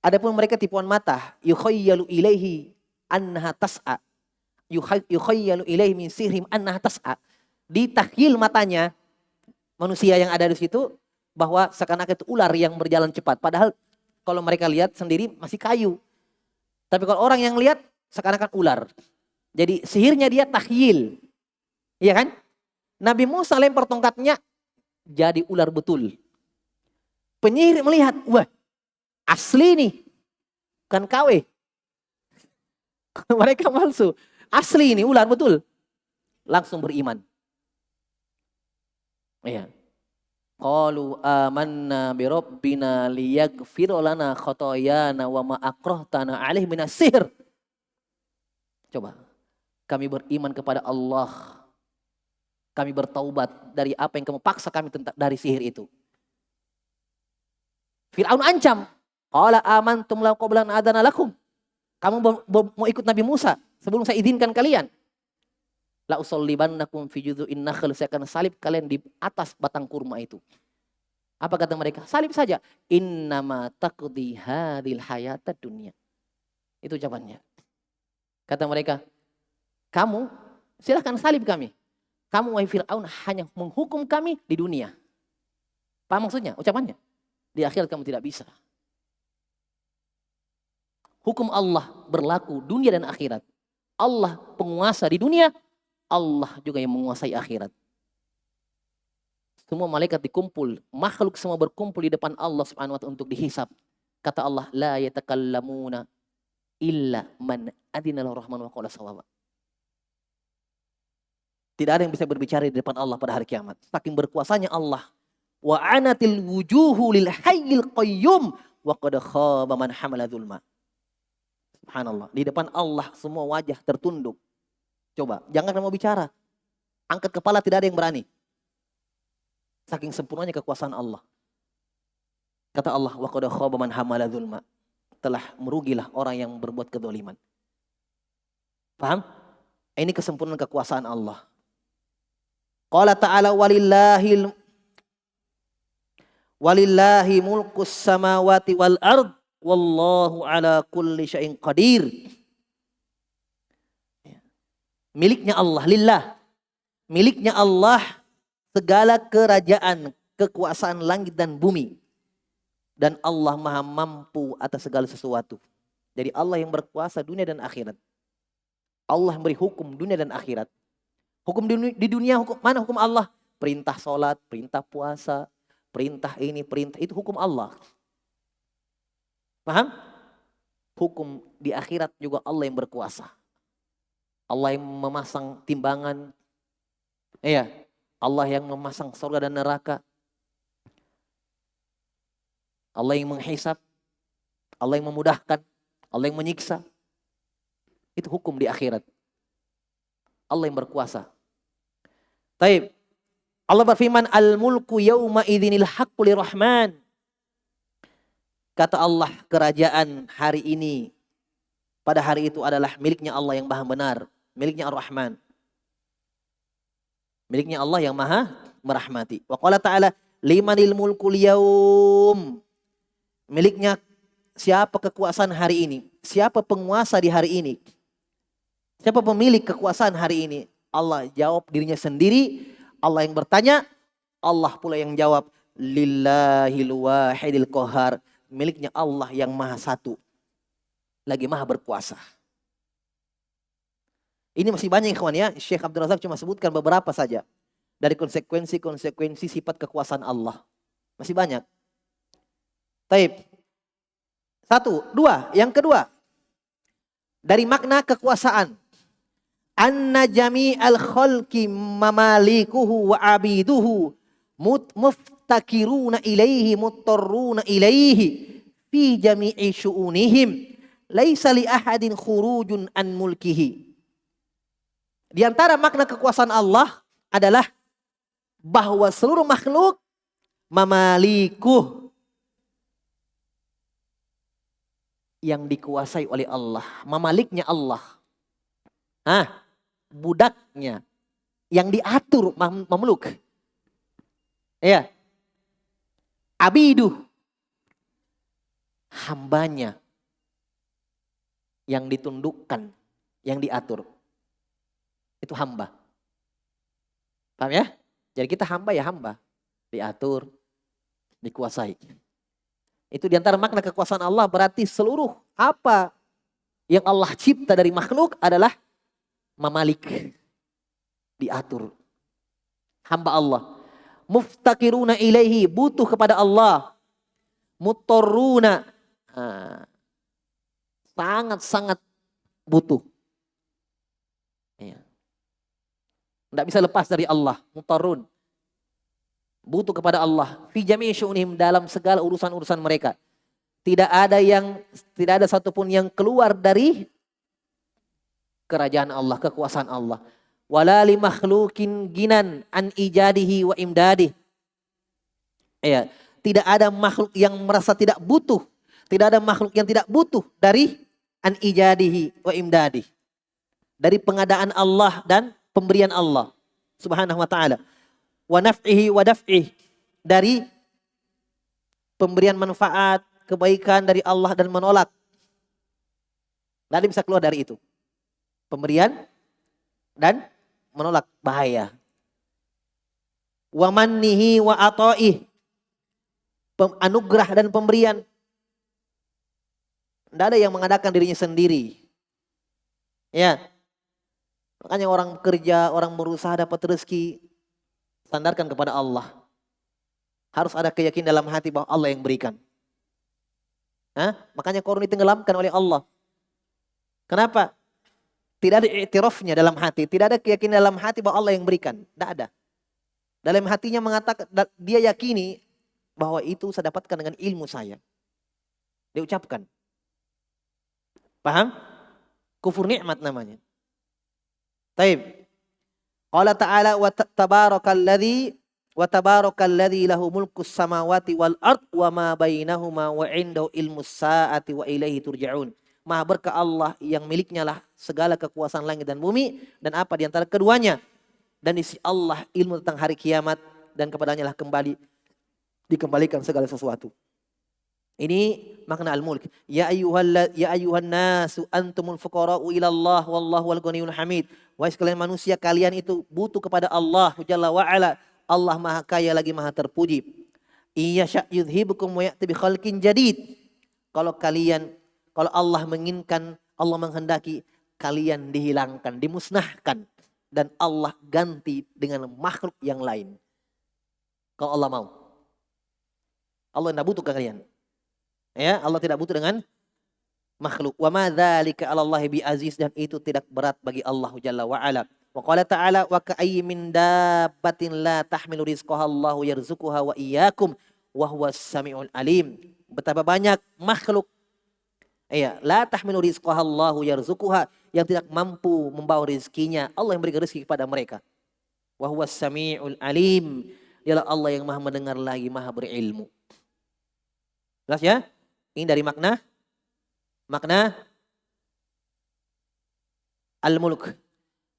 Adapun mereka tipuan mata, yukhayyalu ilaihi annaha tas'a. Yukhayyalu ilaihi min sihrim annaha tas'a. Ditakhil matanya manusia yang ada di situ bahwa seakan-akan itu ular yang berjalan cepat. Padahal kalau mereka lihat sendiri masih kayu. Tapi kalau orang yang lihat seakan-akan ular. Jadi sihirnya dia takhyil. Iya kan? Nabi Musa lempar tongkatnya jadi ular betul. Penyihir melihat, wah, asli nih, bukan KW. Mereka palsu. Asli ini ular betul. Langsung beriman. Iya. Qalu amanna bi rabbina liyaghfir lana khotoyana wa ma akrahtana alaihi minas sihr. Coba. Kami beriman kepada Allah. Kami bertaubat dari apa yang kamu paksa kami dari sihir itu. Fir'aun ancam. Qala amantum law qabla an adana lakum. Kamu mau ikut Nabi Musa sebelum saya izinkan kalian. La usallibannakum fi judhu'in nakhl, saya akan salib kalian di atas batang kurma itu. Apa kata mereka? Salib saja. Innama taqdi hadhil hayatad dunya. Itu ucapannya. Kata mereka, kamu silahkan salib kami. Kamu wahai Fir'aun hanya menghukum kami di dunia. Paham maksudnya? Ucapannya. Di akhirat kamu tidak bisa. Hukum Allah berlaku dunia dan akhirat. Allah penguasa di dunia, Allah juga yang menguasai akhirat. Semua malaikat dikumpul, makhluk semua berkumpul di depan Allah Subhanahu wa taala untuk dihisab. Kata Allah, la yatakallamuna illa man adina lahu rahman wa qala shawaba. Tidak ada yang bisa berbicara di depan Allah pada hari kiamat. Saking berkuasanya Allah. Wa anatil wujuhu lil hayyil qayyum wa qad khaba man hamala dzulma. Subhanallah. Di depan Allah semua wajah tertunduk. Coba, jangan mau bicara. Angkat kepala tidak ada yang berani. Saking sempurnanya kekuasaan Allah. Kata Allah, wa qad khaba man hamala dzulma. Telah merugilah orang yang berbuat kedzaliman. Paham? Ini kesempurnaan kekuasaan Allah. Qala ta'ala walillahi mulkus samawati wal ard wallahu ala kulli syai'in qadir. Miliknya Allah, lillah. Miliknya Allah segala kerajaan, kekuasaan langit dan bumi. Dan Allah maha mampu atas segala sesuatu. Jadi Allah yang berkuasa dunia dan akhirat. Allah yang beri hukum dunia dan akhirat. Hukum di dunia, mana hukum Allah? Perintah sholat, perintah puasa, perintah ini, perintah itu hukum Allah. Paham? Hukum di akhirat juga Allah yang berkuasa. Allah yang memasang timbangan. Iya, Allah yang memasang surga dan neraka. Allah yang menghisab. Allah yang memudahkan. Allah yang menyiksa. Itu hukum di akhirat. Allah yang berkuasa. Taib. Allah berfirman, al-mulku yawma idzinil haqqu lirrahman. Kata Allah, kerajaan hari ini pada hari itu adalah miliknya Allah yang maha benar, miliknya Ar-Rahman. Miliknya Allah yang maha merahmati. Wa qala ta'ala, limanil mulkul yawm. Miliknya siapa kekuasaan hari ini? Siapa penguasa di hari ini? Siapa pemilik kekuasaan hari ini? Allah jawab dirinya sendiri. Allah yang bertanya, Allah pula yang jawab. Lillahil wahidil qahar. Miliknya Allah yang maha satu. Lagi maha berkuasa. Ini masih banyak ikhwan ya. Syekh Abdul Razak cuma sebutkan beberapa saja. Dari konsekuensi sifat kekuasaan Allah. Masih banyak. Taib. Satu, dua. Yang kedua. Dari makna kekuasaan. Anna jami'al khalqi mamalikuhu wa abiduhu muftakiruna ilaihi muttarruna ilaihi fi jami'i syu'unihim laisa li ahadin khurujun an mulkihi. Di antara makna kekuasaan Allah adalah bahwa seluruh makhluk mamalikuh yang dikuasai oleh Allah, mamaliknya Allah. Budaknya yang diatur mamluk. Ya. Abidu hambanya yang ditundukkan, yang diatur. Itu hamba. Paham ya? Jadi kita hamba ya hamba, diatur, dikuasai. Itu diantara makna kekuasaan Allah, berarti seluruh apa yang Allah cipta dari makhluk adalah mamalik, diatur. Hamba Allah. Muftakiruna ilaihi, butuh kepada Allah. Muttarruna, sangat-sangat butuh. Tidak bisa lepas dari Allah. Muttarrun, butuh kepada Allah. Fi jami'i syu'unihim, dalam segala urusan-urusan mereka. Tidak ada satupun yang keluar dari kerajaan Allah, kekuasaan Allah. Wala li makhlukin ginan an ijadihi wa imdadih. Ya, tidak ada makhluk yang merasa tidak butuh. Tidak ada makhluk yang tidak butuh dari an ijadihi wa imdadih. Dari pengadaan Allah dan pemberian Allah Subhanahu wa ta'ala. Wa naf'ihi wa daf'ih. Dari pemberian manfaat, kebaikan dari Allah dan menolak. Tidak ada bisa keluar dari itu. Pemberian dan menolak bahaya. Wa mannihi wa ata'ih. Anugerah dan pemberian. Tidak ada yang mengadakan dirinya sendiri. Ya. Makanya orang bekerja, orang berusaha dapat rezeki, sandarkan kepada Allah. Harus ada keyakinan dalam hati bahwa Allah yang berikan. Makanya korun ditenggelamkan oleh Allah. Kenapa? Tidak ada i'tirafnya dalam hati. Tidak ada keyakinan dalam hati bahwa Allah yang berikan. Tidak ada. Dalam hatinya mengatakan, dia yakini bahwa itu saya dapatkan dengan ilmu saya. Dia ucapkan. Paham? Kufur nikmat namanya. Taib. Qala ta'ala wa tabarakalladzi lahu mulkus samawati wal ard wa ma bainahuma wa indahu ilmus saati wa ilaihi turja'un. Maha berkah Allah yang miliknya lah segala kekuasaan langit dan bumi dan apa di antara keduanya. Dan di sisi Allah ilmu tentang hari kiamat, dan kepadanya lah dikembalikan segala sesuatu. Ini makna al-mulk. Ya ayyuhan nasu antumul fuqara'u ila Allah wallahu wal ghaniyyul hamid. Wahai sekalian manusia, kalian itu butuh kepada Allah Jalla wa ala. Allah Maha Kaya lagi Maha Terpuji. Iya yudhibukum wa ya'ti bi khalqin jadid. Kalau Allah menginginkan, Allah menghendaki, kalian dihilangkan, dimusnahkan, dan Allah ganti dengan makhluk yang lain. Kalau Allah mau. Allah tidak butuh kalian. Ya, Allah tidak butuh dengan makhluk. Wa ma dzalika 'ala Allah bi aziz, dan itu tidak berat bagi Allah Jalla wa ala. Wa qala ta'ala wa ka'ayyin min dabbatin la tahmilu rizqaha Allahu yarzuquha wa iyyakum wa huwas samiul alim. Betapa banyak makhluk la tahmilu rizqaha Allahu yarzuquha, yang tidak mampu membawa rezekinya, Allah yang beri rezeki kepada mereka. Wa huwas samiul alim, ialah Allah yang Maha mendengar lagi Maha berilmu. Jelas ya? Ini dari makna al-mulk.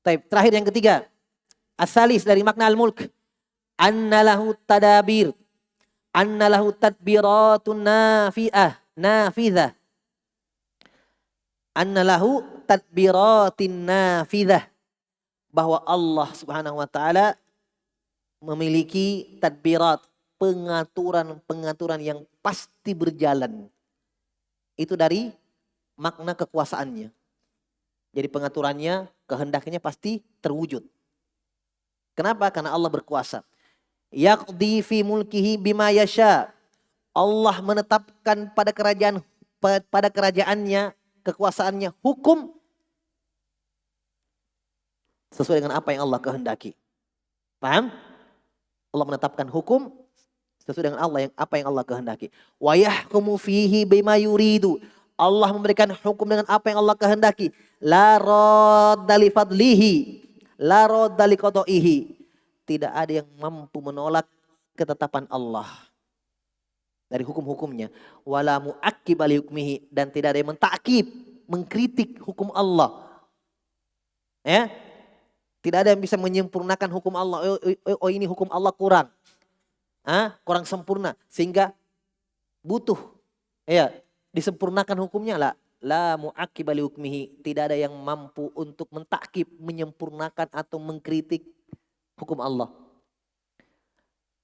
Terakhir yang ketiga, asalis dari makna al-mulk, annalahu tadabir, annalahu tadbiratun nafidah, annalahu tadbiratin nafidah, bahwa Allah Subhanahu wa taala memiliki tadbirat, pengaturan yang pasti berjalan. Itu dari makna kekuasaannya. Jadi pengaturannya, kehendaknya pasti terwujud. Kenapa? Karena Allah berkuasa. Yaqdi fi mulkihi bima yasha. Allah menetapkan pada kerajaannya, kekuasaannya, hukum sesuai dengan apa yang Allah kehendaki. Paham? Allah menetapkan hukum sesuai dengan apa yang Allah kehendaki. Wa yahkumu fihi bima yuridu. Allah memberikan hukum dengan apa yang Allah kehendaki. La radda li fadlihi, la radda li qada'ihi. Tidak ada yang mampu menolak ketetapan Allah dari hukum-hukumnya. Wala mu'aqqib li hukmihi, dan tidak ada yang mentakib, mengkritik hukum Allah. Ya? Tidak ada yang bisa menyempurnakan hukum Allah. Oh ini hukum Allah kurang. Kurang sempurna, sehingga butuh disempurnakan hukumnya. La mu'aqqib li hukmihi, tidak ada yang mampu untuk mentakib, menyempurnakan atau mengkritik hukum Allah.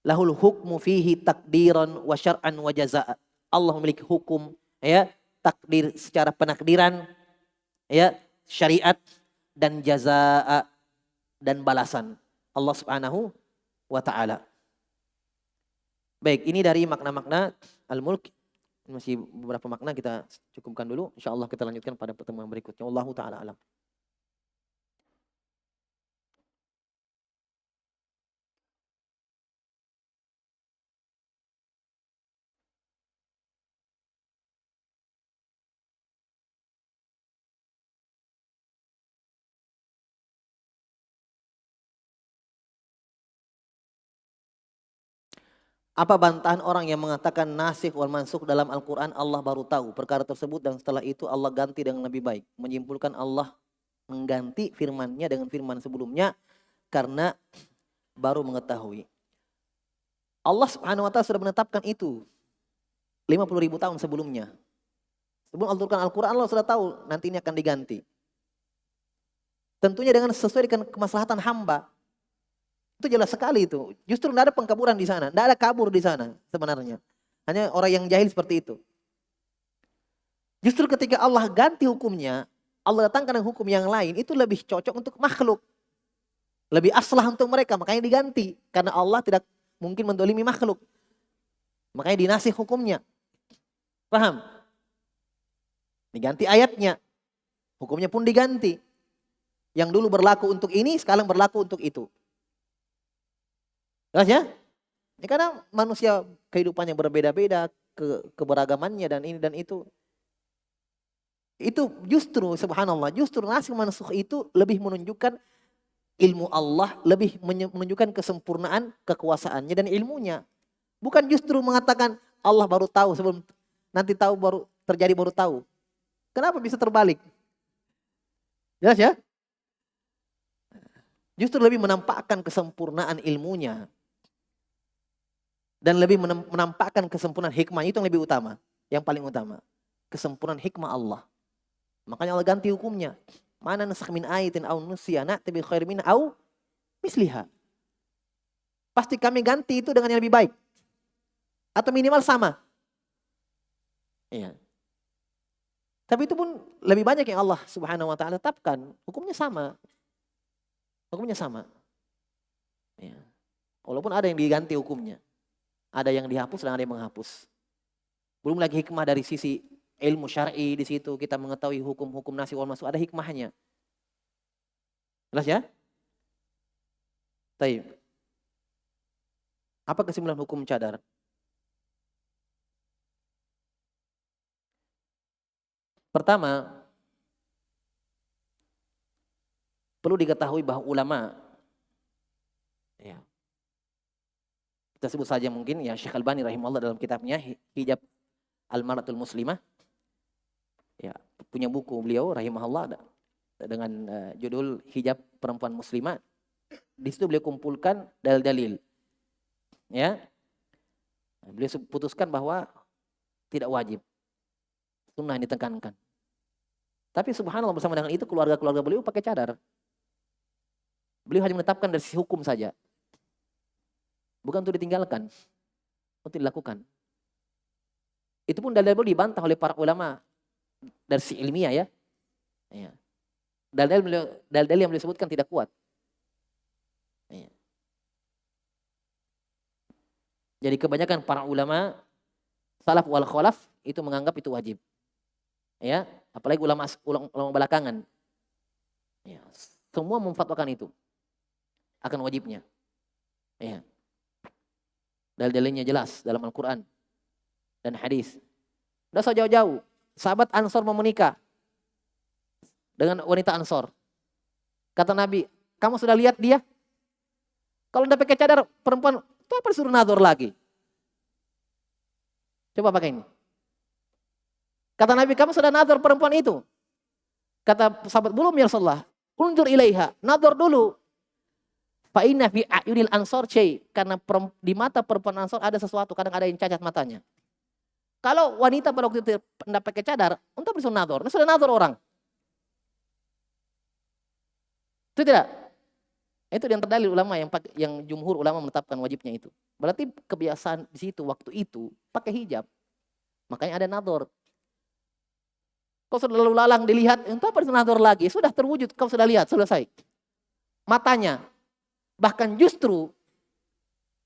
Lahul hukmu fihi takdiran wa syar'an wa jazaa. Allah memiliki hukum, takdir secara penakdiran, syariat, dan jazaa, dan balasan Allah Subhanahu wa taala. Baik, ini dari makna-makna al-mulk. Masih beberapa makna, kita cukupkan dulu. InsyaAllah kita lanjutkan pada pertemuan berikutnya. Wallahu ta'ala alam. Apa bantahan orang yang mengatakan nasikh wal mansukh dalam Al-Quran Allah baru tahu perkara tersebut dan setelah itu Allah ganti dengan lebih baik. Menyimpulkan Allah mengganti firman-Nya dengan firman sebelumnya karena baru mengetahui. Allah Subhanahu wa taala sudah menetapkan itu 50.000 tahun sebelumnya. Sebelum Al-Quran Allah sudah tahu nanti ini akan diganti. Tentunya dengan sesuai dengan kemaslahatan hamba. Itu jelas sekali itu. Justru tidak ada pengkaburan di sana. Tidak ada kabur di sana sebenarnya. Hanya orang yang jahil seperti itu. Justru ketika Allah ganti hukumnya, Allah datangkan hukum yang lain, itu lebih cocok untuk makhluk. Lebih aslah untuk mereka, makanya diganti. Karena Allah tidak mungkin mendolimi makhluk. Makanya dinasih hukumnya. Paham? Diganti ayatnya. Hukumnya pun diganti. Yang dulu berlaku untuk ini, sekarang berlaku untuk itu. Jelas ya? Ini karena manusia kehidupannya berbeda-beda, keberagamannya dan ini dan itu. Itu justru subhanallah, justru nasikh mansukh itu lebih menunjukkan ilmu Allah, lebih menunjukkan kesempurnaan kekuasaannya dan ilmunya. Bukan justru mengatakan Allah baru tahu sebelum nanti tahu baru terjadi baru tahu. Kenapa bisa terbalik? Jelas ya? Justru lebih menampakkan kesempurnaan ilmunya. Dan lebih menampakkan kesempurnaan hikmah, itu yang lebih utama. Yang paling utama. Kesempurnaan hikmah Allah. Makanya Allah ganti hukumnya. Mana nasakh min ayatin aw nusiya na'ti bi khairin minha aw misliha. Pasti kami ganti itu dengan yang lebih baik. Atau minimal sama. Iya. Tapi itu pun lebih banyak yang Allah Subhanahu wa taala tetapkan. Hukumnya sama. Hukumnya sama. Ya. Walaupun ada yang diganti hukumnya. Ada yang dihapus dan ada yang menghapus. Belum lagi hikmah dari sisi ilmu syar'i di situ kita mengetahui hukum-hukum nasi wal masuk, ada hikmahnya. Jelas ya? Baik. Apa kesimpulan hukum cadar? Pertama, perlu diketahui bahwa ulama, ya, kita sebut saja mungkin ya Syekh Albani rahimahullah dalam kitabnya Hijab Al-Mar'atul Muslimah, ya, punya buku beliau rahimahullah dengan judul Hijab Perempuan Muslimah. Di situ beliau kumpulkan dalil-dalil, ya. Beliau putuskan bahwa tidak wajib, sunnah yang ditekankan. Tapi subhanallah bersama dengan itu keluarga-keluarga beliau pakai cadar. Beliau hanya menetapkan dari sisi hukum saja. Bukan untuk ditinggalkan, untuk dilakukan. Itu pun dalil beliau dibantah oleh para ulama dari sisi ilmiah ya. Ya. Dalil yang beliau sebutkan tidak kuat. Ya. Jadi kebanyakan para ulama salaf wal khalaf itu menganggap itu wajib. Ya, apalagi ulama belakangan. Ya, semua memfatwakan itu akan wajibnya. Ya. Dalil-dalilnya jelas dalam Al-Qur'an dan hadis. Udah so jauh-jauh, sahabat Ansor mau menikah dengan wanita Ansor. Kata Nabi, kamu sudah lihat dia? Kalau udah pakai cadar perempuan, itu apa disuruh nador lagi? Coba pakai ini. Kata Nabi, kamu sudah nador perempuan itu? Kata sahabat, belum ya Rasulullah. Undur ilaiha, nador dulu. Fa inna fi a'yunil ansor syai, karena di mata perempuan Ansor ada sesuatu, kadang ada yang cacat matanya. Kalau wanita pada waktu itu tidak pakai cadar, untuk bisa nador. Nah, sudah nador orang. Itu tidak. Itu yang terdalil ulama yang jumhur ulama menetapkan wajibnya itu. Berarti kebiasaan di situ waktu itu pakai hijab. Makanya ada nador. Kau sudah lalu lalang dilihat, untuk apa nador lagi? Sudah terwujud, kau sudah lihat, selesai. Matanya. Bahkan justru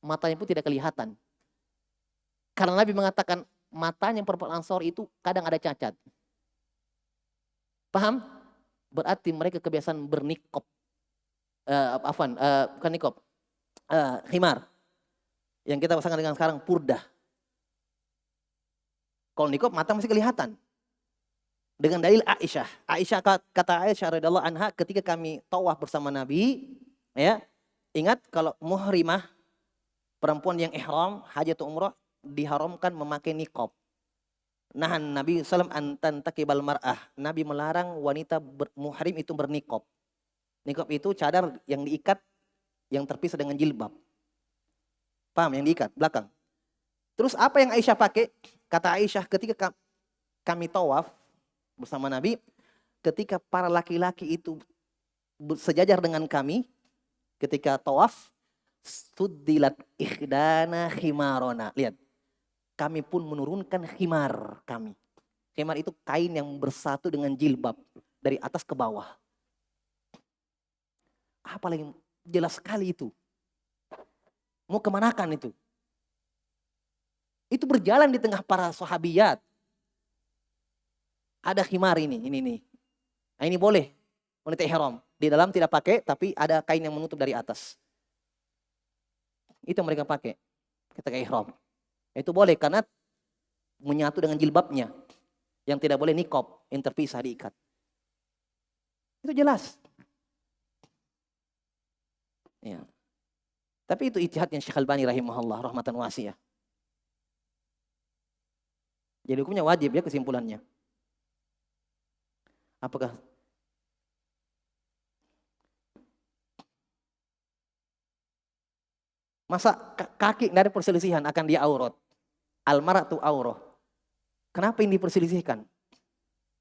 matanya pun tidak kelihatan. Karena Nabi mengatakan matanya perempuan Ansor itu kadang ada cacat. Paham? Berarti mereka kebiasaan bernikop. Bukan nikop. Khimar. Yang kita pasangan dengan sekarang purdah. Kalau nikop mata masih kelihatan. Dengan dalil Aisyah. Kata Aisyah radhiyallahu anha ketika kami tawaf bersama Nabi, ya, ingat kalau muhrimah perempuan yang ihram haji atau umrah diharamkan memakai niqab. Nahan Nabi sallallahu alaihi wasallam an takibal mar'ah. Nabi melarang wanita muhrim itu berniqab. Niqab itu cadar yang diikat yang terpisah dengan jilbab. Paham, yang diikat belakang. Terus apa yang Aisyah pakai? Kata Aisyah ketika kami tawaf bersama Nabi, ketika para laki-laki itu sejajar dengan kami ketika tawaf, suddilat ikhdana khimarona. Lihat, kami pun menurunkan khimar kami. Khimar itu kain yang bersatu dengan jilbab dari atas ke bawah. Apalagi jelas sekali itu. Mau kemanakan itu? Itu berjalan di tengah para sahabiyat. Ada khimar ini nih. Nah, ini boleh wanita ihram. Di dalam tidak pakai, tapi ada kain yang menutup dari atas. Itu yang mereka pakai ketika ihram. Itu boleh karena menyatu dengan jilbabnya. Yang tidak boleh niqab, yang terpisah diikat. Itu jelas. Ya. Tapi itu ijtihadnya Syekh Albani rahimahullah rahmatan wasi'ah. Jadi hukumnya wajib ya kesimpulannya. Apakah Masa kaki dari perselisihan akan dia aurat. Al-mar'atu aurah. Kenapa ini diperselisihkan?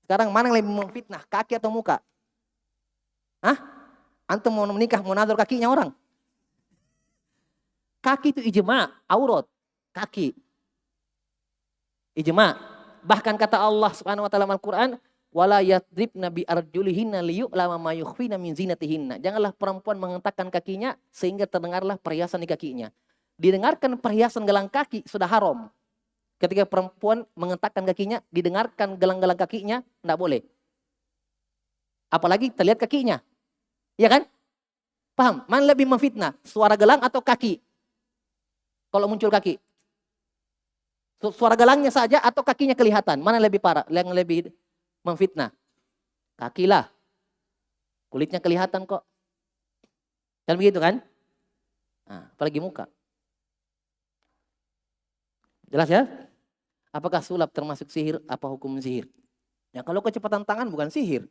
Sekarang mana yang lebih memfitnah, kaki atau muka? Hah? Antum mau menikah, mau nador kakinya orang? Kaki itu ijma, aurat. Kaki. Ijma. Bahkan kata Allah Subhanahu wa taala Al-Qur'an, wala yadribna bi arjulihinna liyu'lama ma yukhfina min zinatihinna. Janganlah perempuan menghentakkan kakinya sehingga terdengarlah perhiasan di kakinya. Didengarkan perhiasan gelang kaki sudah haram. Ketika perempuan menghentakkan kakinya, didengarkan gelang-gelang kakinya, enggak boleh. Apalagi terlihat kakinya. Iya kan? Paham? Mana lebih memfitnah? Suara gelang atau kaki? Kalau muncul kaki. Suara gelangnya saja atau kakinya kelihatan? Mana lebih parah? Yang lebih memfitnah? Kaki lah. Kulitnya kelihatan kok. Kan begitu kan? Nah, apalagi muka. Jelas ya? Apakah sulap termasuk sihir? Apa hukum sihir? Ya kalau kecepatan tangan bukan sihir.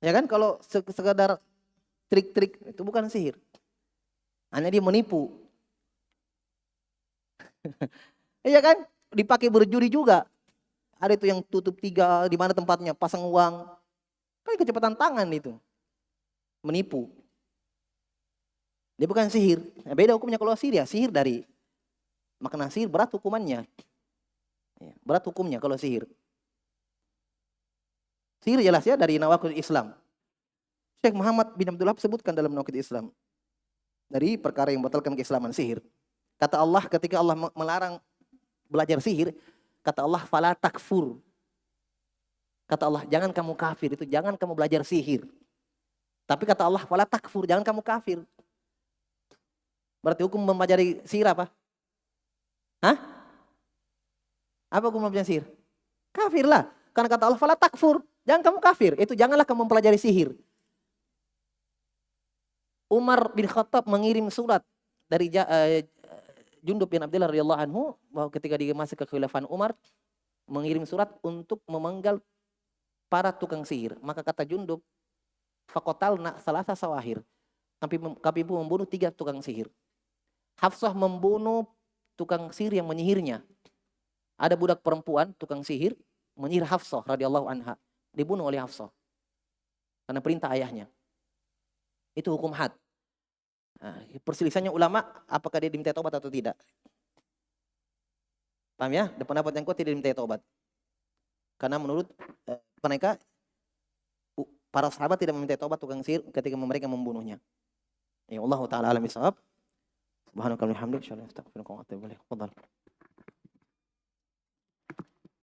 Ya kan? Kalau sekedar trik-trik itu bukan sihir. Hanya dia menipu. Iya kan? Dipakai berjudi juga. Ada itu yang tutup 3, di mana tempatnya, pasang uang. Kan kecepatan tangan itu. Menipu. Dia bukan sihir. Nah, beda hukumnya kalau sihir ya. Sihir dari makna sihir berat hukumannya. Berat hukumnya kalau sihir. Sihir jelas ya dari nawaqidul Islam. Syekh Muhammad bin Abdul Wahab sebutkan dalam nawaqidul Islam. Dari perkara yang membatalkan keislaman sihir. Kata Allah ketika Allah melarang belajar sihir, kata Allah fala takfur. Kata Allah jangan kamu kafir, itu jangan kamu belajar sihir. Tapi kata Allah fala takfur, jangan kamu kafir. Berarti hukum mempelajari sihir apa? Hah? Apa hukum mempelajari sihir? Kafir lah. Karena kata Allah fala takfur, jangan kamu kafir. Itu janganlah kamu mempelajari sihir. Umar bin Khattab mengirim surat dari Jundub bin Abdullah radhiyallahu anhu bahwa ketika dia masuk ke khilafan Umar mengirim surat untuk memenggal para tukang sihir. Maka kata Jundub, faqatalna salasa sawahir. Kami pun membunuh 3 tukang sihir. Hafsah membunuh tukang sihir yang menyihirnya. Ada budak perempuan tukang sihir menyihir Hafsah radhiyallahu anha, dibunuh oleh Hafsah karena perintah ayahnya. Itu hukum had. Nah, perselisihannya ulama apakah dia diminta taubat atau tidak. Paham ya? Dan pendapat yang kuat tidak diminta taubat. Karena menurut mereka para sahabat tidak meminta taubat tukang sihir ketika mereka membunuhnya. Ya Allah taala alam bisawab. Subhanakallahumma wa bihamdika asyhadu an la ilaha illa anta astaghfiruka wa atubu ilaik.